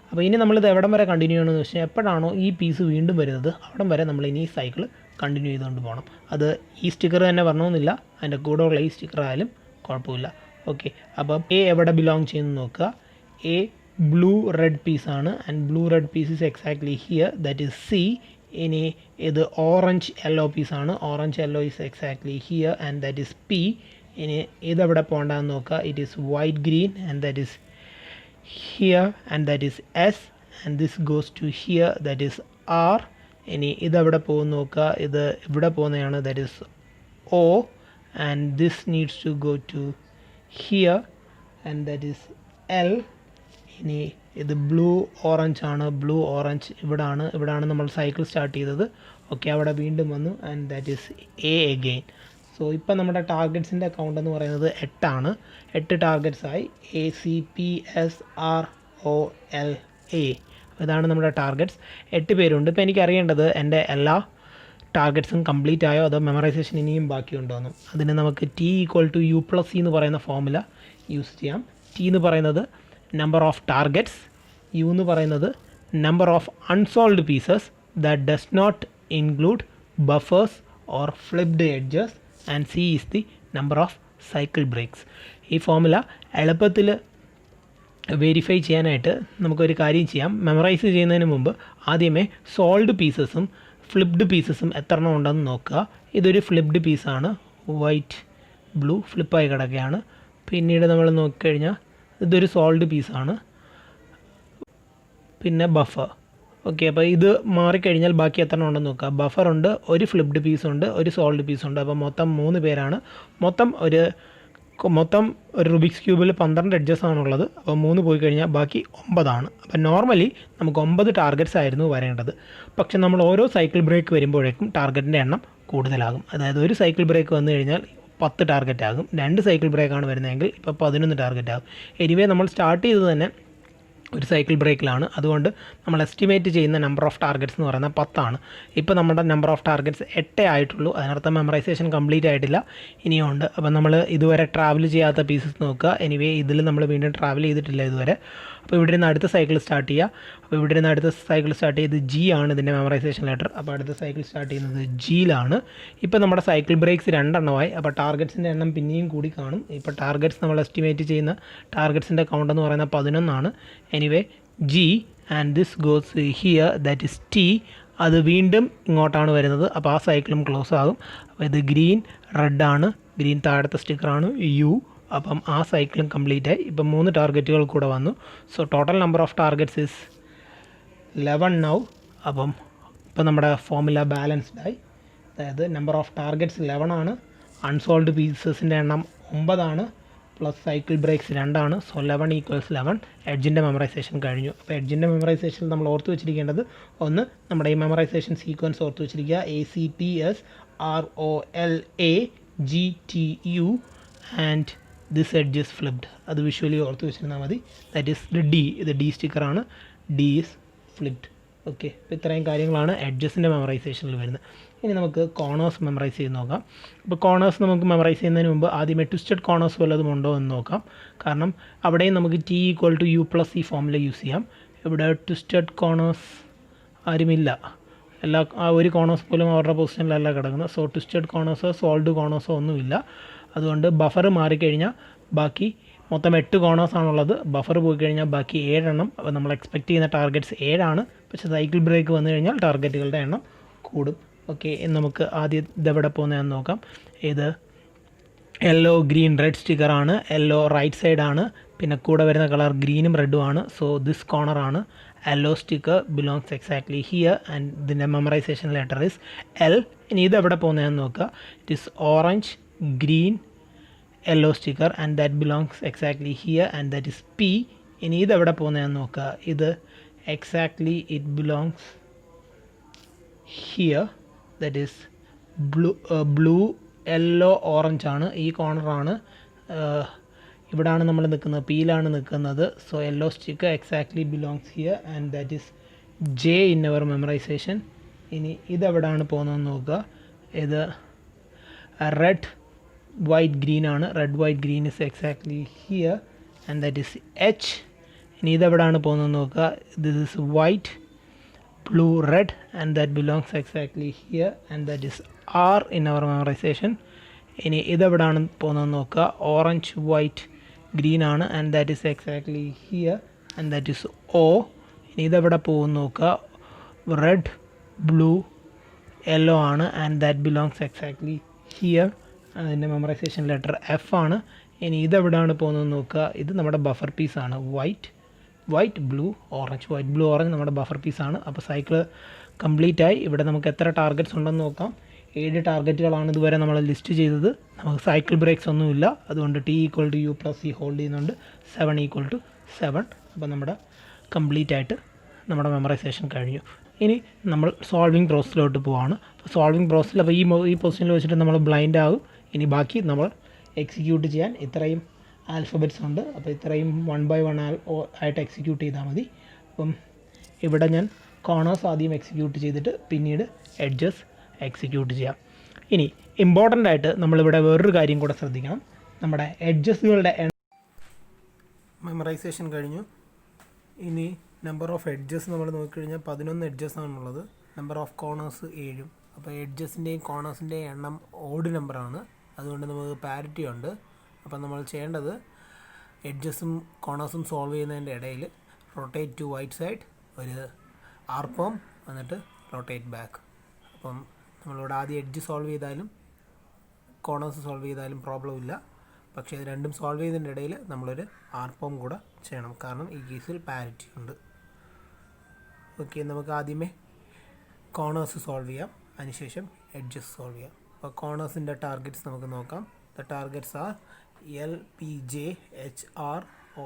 അപ്പോൾ ഇനി നമ്മളിത് എവിടം വരെ കണ്ടിന്യൂ ചെയ്യണമെന്ന് വെച്ചാൽ, എപ്പോഴാണോ ഈ പീസ് വീണ്ടും വരുന്നത് അവിടം വരെ നമ്മൾ ഇനി ഈ സൈക്കിൾ കണ്ടിന്യൂ ചെയ്തുകൊണ്ട് പോകണം. അത് ഈ സ്റ്റിക്കർ തന്നെ വരണമെന്നില്ല, അതിൻ്റെ കൂടെ ഉള്ള ഈ സ്റ്റിക്കർ ആയാലും കുഴപ്പമില്ല. ഓക്കെ, അപ്പം എ എവിടെ ബിലോങ് ചെയ്യുന്നു നോക്കുക. എ ബ്ലൂ റെഡ് പീസാണ്, and blue red piece is exactly here, that is C. ഇനി ഇത് ഓറഞ്ച് യെല്ലോ പീസാണ്. Orange yellow is exactly here and that is P. ഇനി ഇതെവിടെ പോകണ്ടെന്ന് നോക്കുക. It is white green and that is here and that is S, and this goes to here, that is R. ഇനി ഇതെവിടെ പോകുന്നു നോക്കുക. ഇത് ഇവിടെ പോകുന്നതാണ്, that is O, and this needs to go to here and that is L. ഇനി ഇത് blue orange ആണ്. ബ്ലൂ ഓറഞ്ച് ഇവിടാണ് നമ്മൾ സൈക്കിൾ സ്റ്റാർട്ട് ചെയ്തത്. ഓക്കെ, അവിടെ വീണ്ടും വന്നു and that is A again. So ഇപ്പം നമ്മുടെ ടാർഗറ്റ്സിൻ്റെ കൗണ്ട് എന്ന് പറയുന്നത് 8 ആണ്. 8 ടാർഗറ്റ്സായി A, C, P, S, R, O, L, A. ഇതാണ് നമ്മുടെ ടാർഗറ്റ്സ്. 8 പേരുണ്ട്. ഇപ്പോൾ എനിക്ക് അറിയേണ്ടത് എൻ്റെ എല്ലാ ടാർഗറ്റ്സും കംപ്ലീറ്റ് ആയോ അതോ മെമ്മറൈസേഷൻ ഇനിയും ബാക്കിയുണ്ടോ എന്നും. അതിന് നമുക്ക് T=U+C എന്ന് പറയുന്ന ഫോമുല യൂസ് ചെയ്യാം. T എന്ന് പറയുന്നത് നമ്പർ ഓഫ് ടാർഗറ്റ്സ്, U എന്ന് പറയുന്നത് number of unsolved pieces that does not include buffers or flipped edges and C is the number of cycle breaks. ഈ ഫോമുല എളുപ്പത്തിൽ വെരിഫൈ ചെയ്യാനായിട്ട് നമുക്കൊരു കാര്യം ചെയ്യാം. മെമ്മറൈസ് ചെയ്യുന്നതിന് മുമ്പ് ആദ്യമേ സോൾവ്ഡ് പീസസും ഫ്ലിപ്ഡ് പീസസും എത്ര എണ്ണം ഉണ്ടെന്ന് നോക്കുക. ഇതൊരു ഫ്ലിപ്ഡ് പീസാണ്, വൈറ്റ് ബ്ലൂ ഫ്ലിപ്പായി കിടക്കുകയാണ്. പിന്നീട് നമ്മൾ നോക്കിക്കഴിഞ്ഞാൽ ഇതൊരു സോൾവ്ഡ് പീസാണ്, പിന്നെ ബഫർ. ഓക്കെ, അപ്പോൾ ഇത് മാറിക്കഴിഞ്ഞാൽ ബാക്കി എത്ര എണ്ണം ഉണ്ടെന്ന് നോക്കുക. ബഫറുണ്ട്, ഒരു ഫ്ലിപ്ഡ് പീസുണ്ട്, ഒരു സോൾവ്ഡ് പീസുണ്ട്. അപ്പോൾ മൊത്തം 3 പേരാണ്. മൊത്തം ഒരു റുബിക്സ് ക്യൂബിൽ 12 എഡ്ജസ് ആണുള്ളത്. അപ്പോൾ 3 പോയി കഴിഞ്ഞാൽ ബാക്കി 9 ആണ്. അപ്പോൾ നോർമലി നമുക്ക് 9 ടാർഗറ്റ്സ് ആയിരുന്നു വരേണ്ടത്. പക്ഷെ നമ്മൾ ഓരോ സൈക്കിൾ ബ്രേക്ക് വരുമ്പോഴേക്കും ടാർഗറ്റിൻ്റെ എണ്ണം കൂടുതലാകും. അതായത് ഒരു സൈക്കിൾ ബ്രേക്ക് വന്നു കഴിഞ്ഞാൽ 10 ടാർഗറ്റ് ആകും. 2 സൈക്കിൾ ബ്രേക്കാണ് വരുന്നതെങ്കിൽ ഇപ്പോൾ 11 ടാർഗറ്റ് ആകും. എനിവേ നമ്മൾ സ്റ്റാർട്ട് ചെയ്തത് തന്നെ ഒരു സൈക്കിൾ ബ്രേക്കിലാണ്. അതുകൊണ്ട് നമ്മൾ എസ്റ്റിമേറ്റ് ചെയ്യുന്ന നമ്പർ ഓഫ് ടാർഗറ്റ്സ് എന്ന് പറയുന്നത് 10 ആണ്. ഇപ്പോൾ നമ്മുടെ നമ്പർ ഓഫ് ടാർഗറ്റ്സ് 8 ആയിട്ടുള്ളൂ. അതിനർത്ഥം മെമ്മറൈസേഷൻ കംപ്ലീറ്റ് ആയിട്ടില്ല, ഇനിയും ഉണ്ട്. അപ്പോൾ നമ്മൾ ഇതുവരെ ട്രാവൽ ചെയ്യാത്ത പീസസ് നോക്കുക. എനിവേ ഇതിൽ നമ്മൾ വീണ്ടും ട്രാവൽ ചെയ്തിട്ടില്ല ഇതുവരെ. അപ്പോൾ ഇവിടെ നിന്ന് അടുത്ത സൈക്കിൾ സ്റ്റാർട്ട് ചെയ്യുക. അപ്പോൾ ഇവിടെ നിന്ന് അടുത്ത സൈക്കിൾ സ്റ്റാർട്ട് ചെയ്ത് G ആണ് ഇതിൻ്റെ മെമ്മറൈസേഷൻ ലെറ്റർ. അപ്പോൾ അടുത്ത സൈക്കിൾ സ്റ്റാർട്ട് ചെയ്യുന്നത് Gയിലാണ്. ഇപ്പോൾ നമ്മുടെ സൈക്കിൾ ബ്രേക്സ് 2 എണ്ണമായി. അപ്പോൾ ടാർഗറ്റ്സിൻ്റെ എണ്ണം പിന്നെയും കൂടി കാണും. ഇപ്പോൾ ടാർഗറ്റ്സ് നമ്മൾ എസ്റ്റിമേറ്റ് ചെയ്യുന്ന ടാർഗറ്റ്സിൻ്റെ കൗണ്ട് എന്ന് പറയുന്നത് 11 ആണ്. Anyway G and this goes here, that is T. അത് വീണ്ടും ഇങ്ങോട്ടാണ് വരുന്നത്. അപ്പോൾ ആ സൈക്കിളും ക്ലോസ് ആകും. അപ്പോൾ ഇത് ഗ്രീൻ റെഡ് ആണ്, ഗ്രീൻ താഴത്തെ സ്റ്റിക്കറാണ് U. അപ്പം ആ സൈക്കിളും കംപ്ലീറ്റ് ആയി. ഇപ്പം 3 ടാർഗറ്റുകൾ കൂടെ വന്നു. So total number of targets is 11 now. അപ്പം ഇപ്പം നമ്മുടെ ഫോമുല ബാലൻസ്ഡ് ആയി. അതായത് നമ്പർ ഓഫ് ടാർഗറ്റ്സ് 11 ആണ്, അൺസോൾവ്ഡ് പീസസിൻ്റെ എണ്ണം 9 ആണ്, പ്ലസ് സൈക്കിൾ ബ്രേക്സ് 2 ആണ്. സോ 11 = 11. എഡ്ജിൻ്റെ മെമ്മറൈസേഷൻ കഴിഞ്ഞു. അപ്പോൾ എഡ്ജിൻ്റെ മെമ്മറൈസേഷൻ നമ്മൾ ഓർത്ത് വെച്ചിരിക്കേണ്ടത്, ഒന്ന് നമ്മുടെ ഈ മെമ്മറൈസേഷൻ സീക്വൻസ് ഓർത്ത് വെച്ചിരിക്കുക. ACTS ROLAGTU and this edge is flipped. അത് വിഷ്വലി ഓർത്ത് വെച്ചിരുന്നാൽ മതി. That is the D. ഇത് D സ്റ്റിക്കറാണ്, D is flipped. Okay, അപ്പോൾ ഇത്രയും കാര്യങ്ങളാണ് എഡ്ജസിൻ്റെ മെമ്മറൈസേഷനിൽ വരുന്നത്. ഇനി നമുക്ക് കോർണേഴ്സ് മെമ്മറൈസ് ചെയ്ത് നോക്കാം. അപ്പോൾ കോർണേഴ്സ് നമുക്ക് മെമ്മറൈസ് ചെയ്യുന്നതിന് മുമ്പ് ആദ്യമേ ട്വിസ്റ്റഡ് കോർണേഴ്സ് വല്ലതും ഉണ്ടോ എന്ന് നോക്കാം. കാരണം അവിടെയും നമുക്ക് T=U+C ഫോമുല യൂസ് ചെയ്യാം. ഇവിടെ ട്വിസ്റ്റഡ് കോർണേഴ്സ് ആരുമില്ല. ആ ഒരു കോർണേഴ്സ് പോലും അവരുടെ പൊസിഷനിലല്ല കിടക്കുന്നത്. സോ ട്വിസ്റ്റഡ് കോർണേഴ്സോ സോൾവ്ഡ് കോർണേഴ്സോ ഒന്നുമില്ല. അതുകൊണ്ട് ബഫർ മാറിക്കഴിഞ്ഞാൽ ബാക്കി മൊത്തം 8 കോർണേഴ്സ് ആണുള്ളത്. ബഫർ പോയി കഴിഞ്ഞാൽ ബാക്കി 7 എണ്ണം. അപ്പോൾ നമ്മൾ എക്സ്പെക്റ്റ് ചെയ്യുന്ന ടാർഗറ്റ്സ് 7 ആണ്. പക്ഷേ സൈക്കിൾ ബ്രേക്ക് വന്നു കഴിഞ്ഞാൽ ടാർഗറ്റുകളുടെ എണ്ണം കൂടും. ഓക്കെ, നമുക്ക് ആദ്യം ഇതെവിടെ പോകുന്നതെന്ന് നോക്കാം. ഇത് യെല്ലോ ഗ്രീൻ റെഡ് സ്റ്റിക്കറാണ്. യെല്ലോ റൈറ്റ് സൈഡാണ്, പിന്നെ കൂടെ വരുന്ന കളർ ഗ്രീനും റെഡും ആണ്. സോ ദിസ് കോർണറാണ്. Yellow sticker belongs exactly here and ഇതിൻ്റെ മെമ്മറൈസേഷൻ ലെറ്റർ ഇസ് L. ഇനി ഇതെവിടെ പോകുന്നതെന്ന് നോക്കുക. It is orange green yellow sticker and that belongs exactly here and that is P. ഇനി ഇത് എവിടെ പോകുന്നതെന്ന് നോക്കുക. ഇത് exactly it belongs here, that is blue yellow orange ആണ്. ഈ കോർണറാണ്. ഇവിടാണ് നമ്മൾ നിൽക്കുന്നത്, Pയിലാണ് നിൽക്കുന്നത്. So yellow sticker exactly belongs here and that is J in our memorization. ഇനി ഇതെവിടാണ് പോകുന്നതെന്ന് നോക്കുക. ഇത് റെഡ് വൈറ്റ് ഗ്രീൻ ആണ്. Red white green is exactly here and that is H. ഇനി ഇതെവിടാണ് പോകുന്നതെന്ന് നോക്കുക. This is white blue red and that belongs exactly here and that is R in our memorization. ഇനി ഇതെവിടാണ് പോകുന്നതെന്ന് നോക്കുക. ഓറഞ്ച് വൈറ്റ് ഗ്രീൻ ആണ് and that is exactly here and that is O. ഇനി ഇതെവിടെ പോകുമെന്ന് നോക്കുക. റെഡ് ബ്ലൂ യെല്ലോ ആണ് and that belongs exactly here. അതിൻ്റെ മെമ്മറൈസേഷൻ ലെറ്റർ F ആണ്. ഇനി ഇതെവിടെയാണ് പോകുന്നതെന്ന് നോക്കുക. ഇത് നമ്മുടെ ബഫർ പീസാണ്. White blue orange, white blue orange നമ്മുടെ ബഫർ പീസാണ്. അപ്പോൾ സൈക്കിൾ കംപ്ലീറ്റ് ആയി. ഇവിടെ നമുക്ക് എത്ര ടാർഗറ്റ്സ് ഉണ്ടെന്ന് നോക്കാം. 7 ടാർഗറ്റുകളാണ് ഇതുവരെ നമ്മൾ ലിസ്റ്റ് ചെയ്തത്. നമുക്ക് സൈക്കിൾ ബ്രേക്സ് ഒന്നുമില്ല. അതുകൊണ്ട് T=U+C ഹോൾഡ് ചെയ്യുന്നുണ്ട്. 7=7. അപ്പോൾ നമ്മുടെ കംപ്ലീറ്റ് ആയിട്ട് നമ്മുടെ മെമ്മറൈസേഷൻ കഴിഞ്ഞു. ഇനി നമ്മൾ സോൾവിങ് പ്രോസസ്സിലോട്ട് പോവാണ്. അപ്പോൾ സോൾവിങ് പ്രോസസ്സിൽ അപ്പോൾ ഈ പൊസിഷനിൽ വെച്ചിട്ട് നമ്മൾ ബ്ലൈൻഡ് ആകും. ഇനി ബാക്കി നമ്മൾ എക്സിക്യൂട്ട് ചെയ്യാൻ ഇത്രയും ആൽഫബറ്റ്സ് ഉണ്ട്. അപ്പോൾ ഇത്രയും 1 by 1 ആയിട്ട് എക്സിക്യൂട്ട് ചെയ്താൽ മതി. അപ്പം ഇവിടെ ഞാൻ കോർണേഴ്സ് ആദ്യം എക്സിക്യൂട്ട് ചെയ്തിട്ട് പിന്നീട് എഡ്ജസ് എക്സിക്യൂട്ട് ചെയ്യാം. ഇനി ഇമ്പോർട്ടൻ്റ് ആയിട്ട് നമ്മളിവിടെ വേറൊരു കാര്യം കൂടെ ശ്രദ്ധിക്കണം. നമ്മുടെ എഡ്ജസുകളുടെ മെമ്മറൈസേഷൻ കഴിഞ്ഞു. ഇനി നമ്പർ ഓഫ് എഡ്ജസ് നമ്മൾ നോക്കിക്കഴിഞ്ഞാൽ 11 എഡ്ജസ് ആണുള്ളത്. Number of corners 7. അപ്പോൾ എഡ്ജസിൻ്റെയും കോർണേഴ്സിൻ്റെയും എണ്ണം ഓഡ് നമ്പറാണ്. അതുകൊണ്ട് നമുക്ക് പാരിറ്റി ഉണ്ട്. അപ്പം നമ്മൾ ചെയ്യേണ്ടത് എഡ്ജസും കോർണേഴ്സും സോൾവ് ചെയ്യുന്നതിൻ്റെ ഇടയിൽ റൊട്ടേറ്റ് ടു വൈറ്റ് സൈഡ്, ഒരു ആർപോം, എന്നിട്ട് റൊട്ടേറ്റ് ബാക്ക്. അപ്പം നമ്മളിവിടെ ആദ്യം എഡ്ജ് സോൾവ് ചെയ്താലും കോർണേഴ്സ് സോൾവ് ചെയ്താലും പ്രോബ്ലം ഇല്ല. പക്ഷേ ഇത് രണ്ടും സോൾവ് ചെയ്യുന്നതിൻ്റെ ഇടയിൽ നമ്മളൊരു ആർപോം കൂടെ ചെയ്യണം, കാരണം ഈ കേസിൽ പാരിറ്റി ഉണ്ട്. ഓക്കെ, നമുക്ക് ആദ്യമേ കോർണേഴ്സ് സോൾവ് ചെയ്യാം, അതിനുശേഷം എഡ്ജസ് സോൾവ് ചെയ്യാം. അപ്പോൾ കോർണേഴ്സിൻ്റെ ടാർഗറ്റ്സ് നമുക്ക് നോക്കാം. The targets are L, P, J, H, R, O,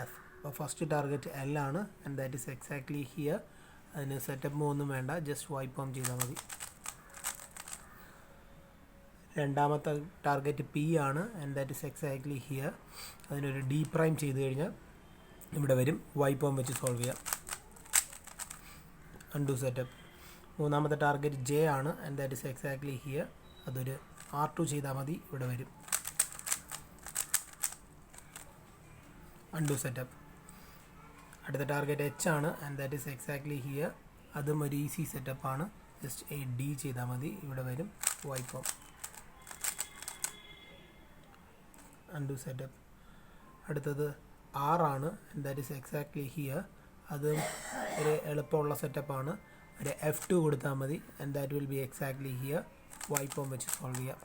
F. അപ്പോൾ ഫസ്റ്റ് ടാർഗറ്റ് L ആണ്, and that is exactly here. അതിന് സെറ്റപ്പ് ഒന്നും വേണ്ട, ജസ്റ്റ് വൈപ്പ് ഓൺ ചെയ്താൽ മതി. രണ്ടാമത്തെ ടാർഗറ്റ് P ആണ്, and that is exactly here. അതിനൊരു ഡി പ്രൈം ചെയ്ത് കഴിഞ്ഞാൽ ഇവിടെ വരും. വൈപ്പ് ഓൺ വെച്ച് സോൾവ് ചെയ്യാം. Undo setup. മൂന്നാമത്തെ ടാർഗറ്റ് J ആണ്, and that is exactly here. അതൊരു R2 ചെയ്താൽ മതി, ഇവിടെ വരും. Undo setup. അടുത്ത ടാർഗറ്റ് H ആണ്, and that is exactly here. അതും ഒരു ഈസി സെറ്റപ്പാണ്, ജസ്റ്റ് a D ചെയ്താൽ മതി, ഇവിടെ വരും. Wipe on. Undo setup. അടുത്തത് R ആണ്, and that is exactly here. അതും ഒരു എളുപ്പമുള്ള സെറ്റപ്പാണ്, ഒരു F2 കൊടുത്താൽ മതി, and that will be exactly here. വൈപ്പ് ഓൺ വെച്ച് സോൾവ് ചെയ്യാം.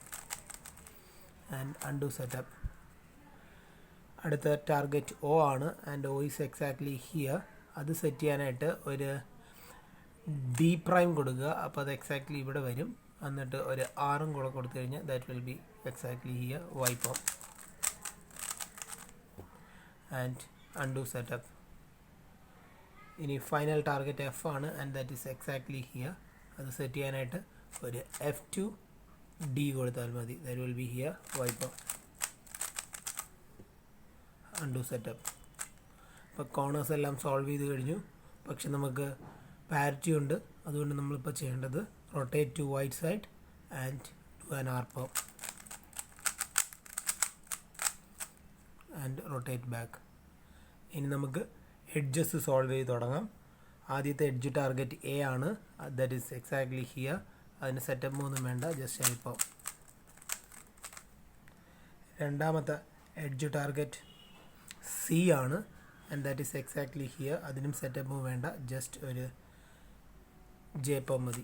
And undo setup. അടുത്ത ടാർഗറ്റ് O ആണ്, and O is exactly here. അത് സെറ്റ് ചെയ്യാനായിട്ട് ഒരു ഡി പ്രൈം കൊടുക്കുക, അപ്പോൾ അത് എക്സാക്ട്ലി ഇവിടെ വരും. എന്നിട്ട് ഒരു ആറും കൂടെ കൊടുത്തു കഴിഞ്ഞാൽ that will be exactly here. വൈപ്പ് ഓൺ ആൻഡ് അൺഡു സെറ്റപ്പ്. ഇനി ഫൈനൽ ടാർഗറ്റ് F ആണ്, and that is exactly here. അത് സെറ്റ് ചെയ്യാനായിട്ട് ഒരു F2 D കൊടുത്താൽ മതി, ദാറ്റ് വിൽ ബി ഹിയർ. വൈപ്പ് ഓൺ. Undo setup. ഇപ്പോൾ കോർണേഴ്സ് എല്ലാം സോൾവ് ചെയ്ത് കഴിഞ്ഞു. പക്ഷെ നമുക്ക് പാരിറ്റി ഉണ്ട്. അതുകൊണ്ട് നമ്മളിപ്പോൾ ചെയ്യേണ്ടത് rotate to white side and do an R perm and rotate back. ഇനി നമുക്ക് എഡ്ജസ് സോൾവ് ചെയ്ത് തുടങ്ങാം. ആദ്യത്തെ എഡ്ജ് ടാർഗറ്റ് A ആണ്, ദാറ്റ് ഈസ് എക്സാക്ട്ലി ഹിയർ. അതിന് സെറ്റപ്പ് ഒന്നും വേണ്ട, ജസ്റ്റ് ആർപോം. രണ്ടാമത്തെ എഡ്ജ് ടാർഗറ്റ് C ആണ്, and that is exactly here. അതിനും സെറ്റപ്പും വേണ്ട, ജസ്റ്റ് ഒരു ജേപ്പം മതി.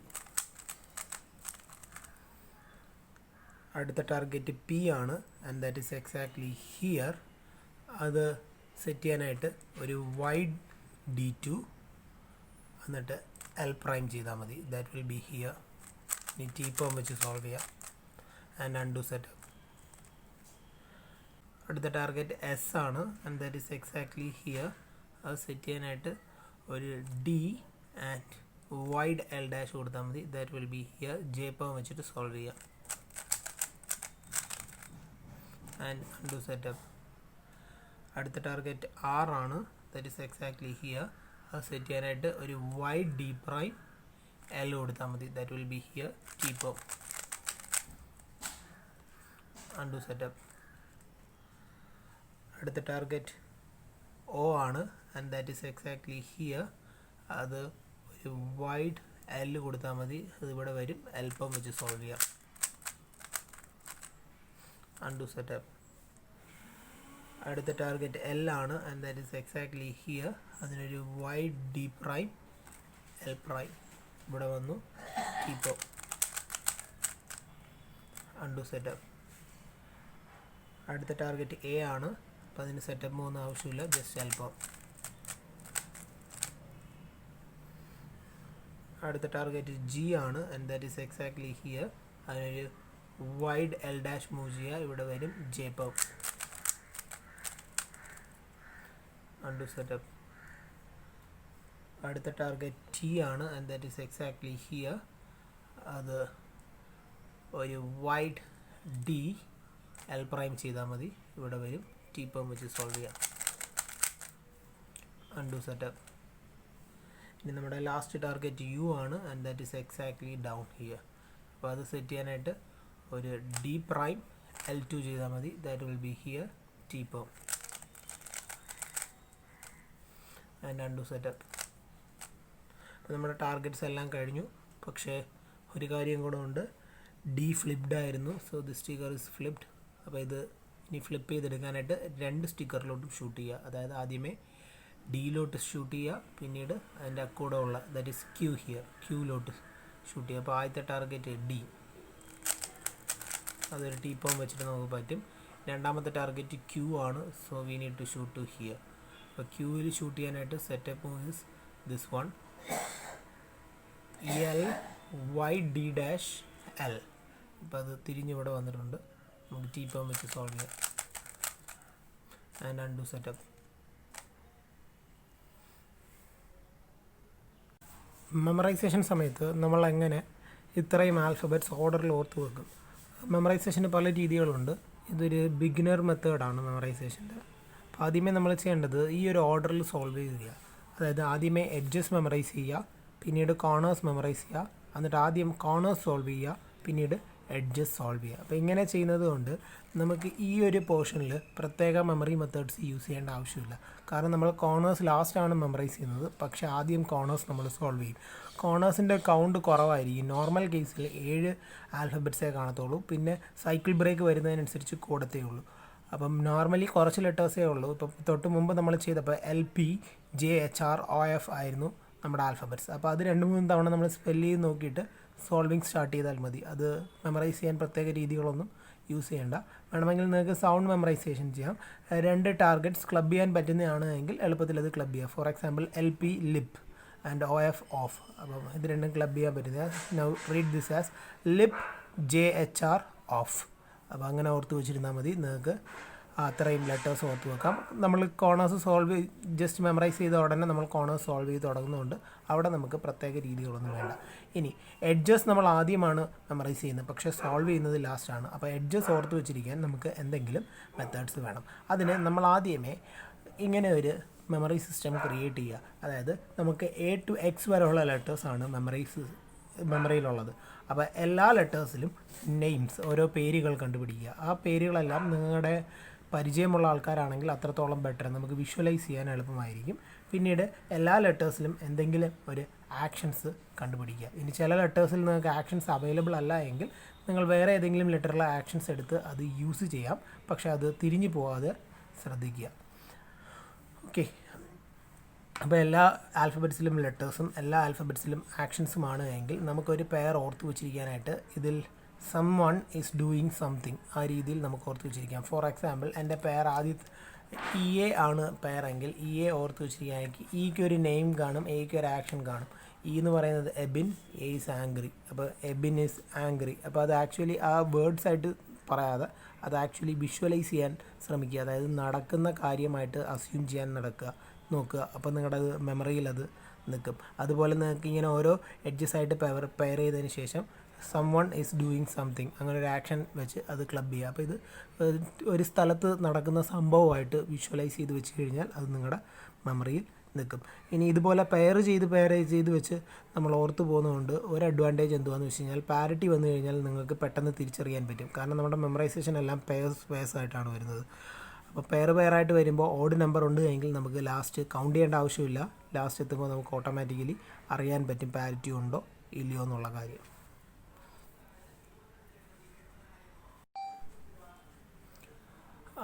അടുത്ത ടാർഗറ്റ് P ആണ്, and that is exactly here. അത് സെറ്റ് ചെയ്യാനായിട്ട് ഒരു വൈഡ് D2 എന്നിട്ട് L പ്രൈം ചെയ്താൽ മതി, ദാറ്റ് വിൽ ബി ഹിയർ. ഇനി ടീപ്പം വെച്ച് സോൾവ് ചെയ്യാം. And undo setup. അടുത്ത ടാർഗറ്റ് S ആണ്, and that is exactly here. അത് സെറ്റ് ചെയ്യാനായിട്ട് ഒരു D and wide L dash കൊടുത്താൽ മതി, that will be here. J perm വെച്ചിട്ട് സോൾവ് ചെയ്യാം. And undo setup. അടുത്ത ടാർഗറ്റ് R ആണ്, ദാറ്റ് ഈസ് എക്സാക്ട്ലി ഹിയർ. അത് സെറ്റ് ചെയ്യാനായിട്ട് ഒരു വൈഡ് D പ്രൈം L കൊടുത്താൽ മതി, that will be here. T perm. Undo setup. അടുത്ത ടാർഗറ്റ് O ആണ്, and that is exactly here. അത് ഒരു വൈഡ് L കൊടുത്താൽ മതി, അത് ഇവിടെ വരും. എൽപ്പം വെച്ച് സോൾവ് ചെയ്യാം. Undo setup. അടുത്ത ടാർഗറ്റ് L ആണ്, and that is exactly here. അതിനൊരു wide D prime L prime ഇവിടെ വന്നു. ടീപ്പം. Undo setup. അടുത്ത ടാർഗറ്റ് A ആണ്, അപ്പോൾ അതിന് സെറ്റപ്പ് ഒന്നും ആവശ്യമില്ല, ജസ്റ്റ് എൽപ്പം. അടുത്ത ടാർഗറ്റ് G ആണ്, and that is exactly here. അതിനൊരു വൈഡ് L ഡാഷ് മൂവ് ചെയ്യുക, ഇവിടെ വരും. ജേപ്പം. Undo setup. അടുത്ത ടാർഗറ്റ് T ആണ്, and that is exactly here. അത് ഒരു വൈഡ് D L പ്രൈം ചെയ്താൽ മതി, ഇവിടെ വരും. ടീപ്പം വെച്ച് സോൾവ് ചെയ്യാം. Undo setup. ഇനി നമ്മുടെ ലാസ്റ്റ് ടാർഗറ്റ് യു ആണ്, and that is exactly down here. അപ്പോൾ അത് സെറ്റ് ചെയ്യാനായിട്ട് ഒരു ഡി പ്രൈം L2 ചെയ്താൽ മതി. That will be here T Perm and undo setup. നമ്മുടെ ടാർഗറ്റ്സ് എല്ലാം കഴിഞ്ഞു. പക്ഷേ ഒരു കാര്യം കൂടെ ഉണ്ട്, ഡി ഫ്ലിപ്ഡ് ആയിരുന്നു. So the sticker is flipped. അപ്പോൾ ഇത് ഇനി ഫ്ലിപ്പ് ചെയ്തെടുക്കാനായിട്ട് 2 സ്റ്റിക്കറിലോട്ടും ഷൂട്ട് ചെയ്യുക. അതായത് ആദ്യമേ ഡിയിലോട്ട് ഷൂട്ട് ചെയ്യുക, പിന്നീട് അതിൻ്റെ കൂടെ ഉള്ള ദാറ്റ് ഈസ് ക്യൂ ഹിയർ ക്യൂലോട്ട് ഷൂട്ട് ചെയ്യുക. അപ്പോൾ ആദ്യത്തെ ടാർഗറ്റ് ഡി, അതൊരു ടി പെർം വെച്ചിട്ട് നമുക്ക് പറ്റും. രണ്ടാമത്തെ ടാർഗറ്റ് ക്യൂ ആണ്. So we need to shoot to here. അപ്പോൾ ക്യൂവിൽ ഷൂട്ട് ചെയ്യാനായിട്ട് setup is this one, LYD-L. ഇപ്പോൾ അത് തിരിഞ്ഞിവിടെ വന്നിട്ടുണ്ട്. നമുക്ക് ടി പെർം വെച്ച് സോൾവ് ചെയ്യാം. And undo setup. മെമ്മറൈസേഷൻ സമയത്ത് നമ്മൾ എങ്ങനെ ഇത്രയും ആൽഫബറ്റ്സ് ഓർഡറിൽ ഓർത്ത് വെക്കും? മെമ്മറൈസേഷന് പല രീതികളുണ്ട്. ഇതൊരു ബിഗിനർ മെത്തേഡാണ് മെമ്മറൈസേഷൻ്റെ. അപ്പോൾ ആദ്യമേ നമ്മൾ ചെയ്യേണ്ടത് ഈ ഒരു ഓർഡറിൽ സോൾവ് ചെയ്യുക. അതായത് ആദ്യമേ എഡ്ജസ് മെമ്മറൈസ് ചെയ്യുക, പിന്നീട് കോർണേഴ്സ് മെമ്മറൈസ് ചെയ്യുക, എന്നിട്ട് ആദ്യം കോർണേഴ്സ് സോൾവ് ചെയ്യുക, പിന്നീട് എഡ്ജസ് സോൾവ് ചെയ്യുക. അപ്പോൾ ഇങ്ങനെ ചെയ്യുന്നത് കൊണ്ട് നമുക്ക് ഈ ഒരു പോർഷനിൽ പ്രത്യേക മെമ്മറി മെത്തേഡ്സ് യൂസ് ചെയ്യേണ്ട ആവശ്യമില്ല. കാരണം നമ്മൾ കോർണേഴ്സ് ലാസ്റ്റാണ് മെമ്മറൈസ് ചെയ്യുന്നത്, പക്ഷേ ആദ്യം കോർണേഴ്സ് നമ്മൾ സോൾവ് ചെയ്യും. കോർണേഴ്സിൻ്റെ കൗണ്ട് കുറവായിരിക്കും. നോർമൽ കേസിൽ 7 ആൽഫബറ്റ്സേ കാണത്തുള്ളൂ. പിന്നെ സൈക്കിൾ ബ്രേക്ക് വരുന്നതിനനുസരിച്ച് കൂടത്തേ ഉള്ളൂ. അപ്പം നോർമലി കുറച്ച് ലെറ്റേഴ്സേ ഉള്ളൂ. ഇപ്പം തൊട്ട് മുമ്പ് നമ്മൾ ചെയ്തപ്പോൾ LPJHROF ആയിരുന്നു നമ്മുടെ ആൽഫബറ്റ്സ്. അപ്പോൾ അത് 2-3 തവണ നമ്മൾ സ്പെല്ല് ചെയ്ത് നോക്കിയിട്ട് സോൾവിങ് സ്റ്റാർട്ട് ചെയ്താൽ മതി. അത് മെമ്മറൈസ് ചെയ്യാൻ പ്രത്യേക രീതികളൊന്നും യൂസ് ചെയ്യേണ്ട. വേണമെങ്കിൽ നിങ്ങൾക്ക് സൗണ്ട് മെമ്മറൈസേഷൻ ചെയ്യാം. 2 ടാർഗറ്റ്സ് ക്ലബ് ചെയ്യാൻ പറ്റുന്നതാണ് എങ്കിൽ എളുപ്പത്തിൽ അത് ക്ലബ് ചെയ്യാം. For example LP lip and OF of. അപ്പം ഇത് രണ്ടും ക്ലബ് ചെയ്യാൻ പറ്റുന്നത്. Now read this as lip JHR of. അപ്പോൾ അങ്ങനെ ഓർത്ത് വെച്ചിരുന്നാൽ മതി. നിങ്ങൾക്ക് അത്രയും ലെറ്റേഴ്സ് ഓർത്ത് വെക്കാം. നമ്മൾ കോർണേഴ്സ് സോൾവ് ജസ്റ്റ് മെമ്മറൈസ് ചെയ്ത ഉടനെ നമ്മൾ കോർണേഴ്സ് സോൾവ് ചെയ്ത് തുടങ്ങുന്നതുകൊണ്ട് അവിടെ നമുക്ക് പ്രത്യേക രീതികളൊന്നും വേണ്ട. ഇനി എഡ്ജസ് നമ്മൾ ആദ്യമാണ് മെമ്മറൈസ് ചെയ്യുന്നത്, പക്ഷേ സോൾവ് ചെയ്യുന്നത് ലാസ്റ്റാണ്. അപ്പോൾ എഡ്ജസ് ഓർത്ത് വെച്ചിരിക്കാൻ നമുക്ക് എന്തെങ്കിലും മെത്തേഡ്സ് വേണം. അതിന് നമ്മൾ ആദ്യമേ ഇങ്ങനെ ഒരു മെമ്മറി സിസ്റ്റം ക്രിയേറ്റ് ചെയ്യുക. അതായത് നമുക്ക് A to X വരെയുള്ള ലെറ്റേഴ്സാണ് മെമ്മറിയിലുള്ളത്. അപ്പോൾ എല്ലാ ലെറ്റേഴ്സിലും നെയിംസ്, ഓരോ പേരുകൾ കണ്ടുപിടിക്കുക. ആ പേരുകളെല്ലാം നിങ്ങളുടെ പരിചയമുള്ള ആൾക്കാരാണെങ്കിൽ അത്രത്തോളം ബെറ്റർ, നമുക്ക് വിഷ്വലൈസ് ചെയ്യാൻ എളുപ്പമായിരിക്കും. പിന്നീട് എല്ലാ ലെറ്റേഴ്സിലും എന്തെങ്കിലും ഒരു ആക്ഷൻസ് കണ്ടുപിടിക്കുക. ഇനി ചില ലെറ്റേഴ്സിൽ നിങ്ങൾക്ക് ആക്ഷൻസ് അവൈലബിൾ അല്ല എങ്കിൽ നിങ്ങൾ വേറെ ഏതെങ്കിലും ലെറ്ററിലെ ആക്ഷൻസ് എടുത്ത് അത് യൂസ് ചെയ്യാം. പക്ഷേ അത് തിരിഞ്ഞു പോകാതെ ശ്രദ്ധിക്കുക. ഓക്കെ, അപ്പോൾ എല്ലാ ആൽഫബറ്റ്സിലും ലെറ്റേഴ്സും എല്ലാ ആൽഫബറ്റ്സിലും ആക്ഷൻസുമാണ് എങ്കിൽ നമുക്കൊരു പെയർ ഓർത്ത് വെച്ചിരിക്കാനായിട്ട് ഇതിൽ someone is doing something ആ രീതിയിൽ നമുക്ക് ഓർത്ത് വെച്ചിരിക്കാം. ഫോർ എക്സാമ്പിൾ എൻ്റെ പെയർ ആദ്യത്തെ EA ആണ് പെയറെങ്കിൽ EA ഓർത്ത് വെച്ചിരിക്കുകയാണെങ്കിൽ ഇക്ക് ഒരു നെയിം കാണും, എക്ക് ഒരു ആക്ഷൻ കാണും. എന്ന് പറയുന്നത് എബിൻ, എ ഈസ് ആംഗ്രി. അപ്പോൾ എബിൻ ഈസ് ആംഗ്രി. അപ്പോൾ അത് ആക്ച്വലി ആ വേർഡ്സ് ആയിട്ട് പറയാതെ അത് ആക്ച്വലി വിഷ്വലൈസ് ചെയ്യാൻ ശ്രമിക്കുക. അതായത് നടക്കുന്ന കാര്യമായിട്ട് അസ്യൂം ചെയ്യാൻ നോക്കുക. അപ്പോൾ നിങ്ങളുടെ അത് മെമ്മറിയിൽ അത് നിൽക്കും. അതുപോലെ നിങ്ങൾക്ക് ഇങ്ങനെ ഓരോ എഡ്ജസായിട്ട് പെയർ ചെയ്തതിന് ശേഷം someone is doing something അങ്ങനെ ഒരു ആക്ഷൻ വെച്ച് അത് ക്ലബ് ചെയ്യുക. അപ്പോൾ ഇത് ഒരു സ്ഥലത്ത് നടക്കുന്ന സംഭവമായിട്ട് വിഷ്വലൈസ് ചെയ്ത് വെച്ച് കഴിഞ്ഞാൽ അത് നിങ്ങളുടെ മെമ്മറിയിൽ നിൽക്കും. ഇനി ഇതുപോലെ പെയർ ചെയ്ത് വെച്ച് നമ്മൾ ഓർത്ത് പോകുന്നതുകൊണ്ട് ഒരു അഡ്വാൻറ്റേജ് എന്തുവാണെന്ന് വെച്ച് കഴിഞ്ഞാൽ പാരിറ്റി വന്നു കഴിഞ്ഞാൽ നിങ്ങൾക്ക് പെട്ടെന്ന് തിരിച്ചറിയാൻ പറ്റും. കാരണം നമ്മുടെ മെമ്മറൈസേഷൻ എല്ലാം പെയർസ് ആയിട്ടാണ് വരുന്നത്. അപ്പോൾ പെയറായിട്ട് വരുമ്പോൾ ഓഡ് നമ്പർ ഉണ്ട് എങ്കിൽ നമുക്ക് ലാസ്റ്റ് കൗണ്ട് ചെയ്യേണ്ട ആവശ്യമില്ല. ലാസ്റ്റ് എത്തുമ്പോൾ നമുക്ക് ഓട്ടോമാറ്റിക്കലി അറിയാൻ പറ്റും പാരിറ്റി ഉണ്ടോ ഇല്ലയോ എന്നുള്ള കാര്യം.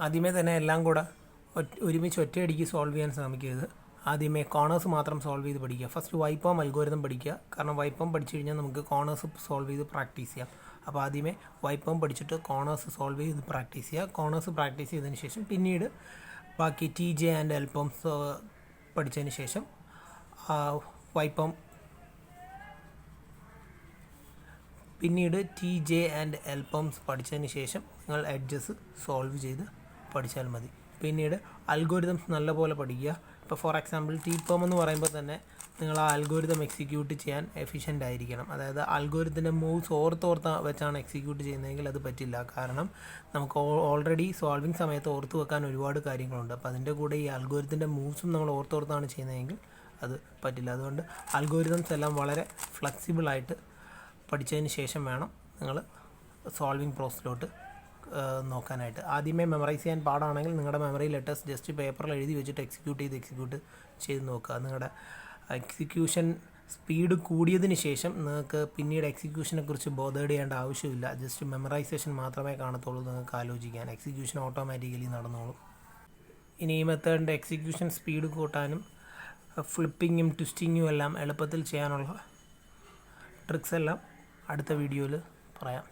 ആദ്യമേ തന്നെ എല്ലാം കൂടെ ഒരുമിച്ച് ഒറ്റയടിക്ക് സോൾവ് ചെയ്യാൻ ശ്രമിക്കരുത്. ആദ്യമേ കോർണേഴ്സ് മാത്രം സോൾവ് ചെയ്ത് പഠിക്കുക. ഫസ്റ്റ് വൈപ്പം അൽഗോരിതം പഠിക്കുക. കാരണം വൈപ്പം പഠിച്ചു കഴിഞ്ഞാൽ നമുക്ക് കോർണേഴ്സ് സോൾവ് ചെയ്ത് പ്രാക്ടീസ് ചെയ്യാം. അപ്പോൾ ആദ്യമേ വൈപ്പം പഠിച്ചിട്ട് കോർണേഴ്സ് സോൾവ് ചെയ്ത് പ്രാക്ടീസ് ചെയ്യുക. കോർണേഴ്സ് പ്രാക്ടീസ് ചെയ്തതിന് ശേഷം പിന്നീട് ബാക്കി TJ ആൻഡ് എൽപംസ് പഠിച്ചതിന് ശേഷം TJ ആൻഡ് എൽപംസ് പഠിച്ചതിന് ശേഷം നിങ്ങൾ എഡ്ജസ് സോൾവ് ചെയ്ത് പഠിച്ചാൽ മതി. പിന്നീട് അൽഗോരിതംസ് നല്ലപോലെ പഠിക്കുക. ഇപ്പോൾ ഫോർ എക്സാമ്പിൾ TPerm എന്ന് പറയുമ്പോൾ തന്നെ നിങ്ങൾ ആ അൽഗോരിതം എക്സിക്യൂട്ട് ചെയ്യാൻ എഫിഷ്യൻ്റ് ആയിരിക്കണം. അതായത് അൽഗോരിതത്തിൻ്റെ മൂവ്സ് ഓർത്ത് വെച്ചാണ് എക്സിക്യൂട്ട് ചെയ്യുന്നതെങ്കിൽ അത് പറ്റില്ല. കാരണം നമുക്ക് ഓൾറെഡി സോൾവിങ് സമയത്ത് ഓർത്ത് വെക്കാൻ ഒരുപാട് കാര്യങ്ങളുണ്ട്. അപ്പോൾ അതിൻ്റെ കൂടെ ഈ അൽഗോരിതത്തിൻ്റെ മൂവ്സും നമ്മൾ ഓർത്താണ് ചെയ്യുന്നതെങ്കിൽ അത് പറ്റില്ല. അതുകൊണ്ട് അൽഗോരിതംസ് എല്ലാം വളരെ ഫ്ലെക്സിബിളായിട്ട് പഠിച്ചതിന് ശേഷം വേണം നിങ്ങൾ സോൾവിങ് പ്രോസസ്സിലോട്ട് നോക്കാനായിട്ട്. ആദ്യമേ മെമ്മറൈസ് ചെയ്യാൻ പാടാണെങ്കിൽ നിങ്ങളുടെ മെമ്മറി ലെറ്റേഴ്സ് ജസ്റ്റ് പേപ്പറിൽ എഴുതി വെച്ചിട്ട് എക്സിക്യൂട്ട് ചെയ്ത് നോക്കുക. നിങ്ങളുടെ എക്സിക്യൂഷൻ സ്പീഡ് കൂടിയതിന് ശേഷം നിങ്ങൾക്ക് പിന്നീട് എക്സിക്യൂഷനെ കുറിച്ച് ബോധേഡ് ചെയ്യേണ്ട ആവശ്യമില്ല. ജസ്റ്റ് മെമ്മറൈസേഷൻ മാത്രമേ കാണത്തുള്ളൂ. നിങ്ങൾക്ക് ആലോചിക്കാൻ എക്സിക്യൂഷൻ ഓട്ടോമാറ്റിക്കലി നടന്നോളും. ഇനി ഈ മെത്തേഡിൻ്റെ എക്സിക്യൂഷൻ സ്പീഡ് കൂട്ടാനും ഫ്ലിപ്പിങ്ങും ട്വിസ്റ്റിങ്ങും എല്ലാം എളുപ്പത്തിൽ ചെയ്യാനുള്ള ട്രിക്സ് എല്ലാം അടുത്ത വീഡിയോയിൽ പറയാം.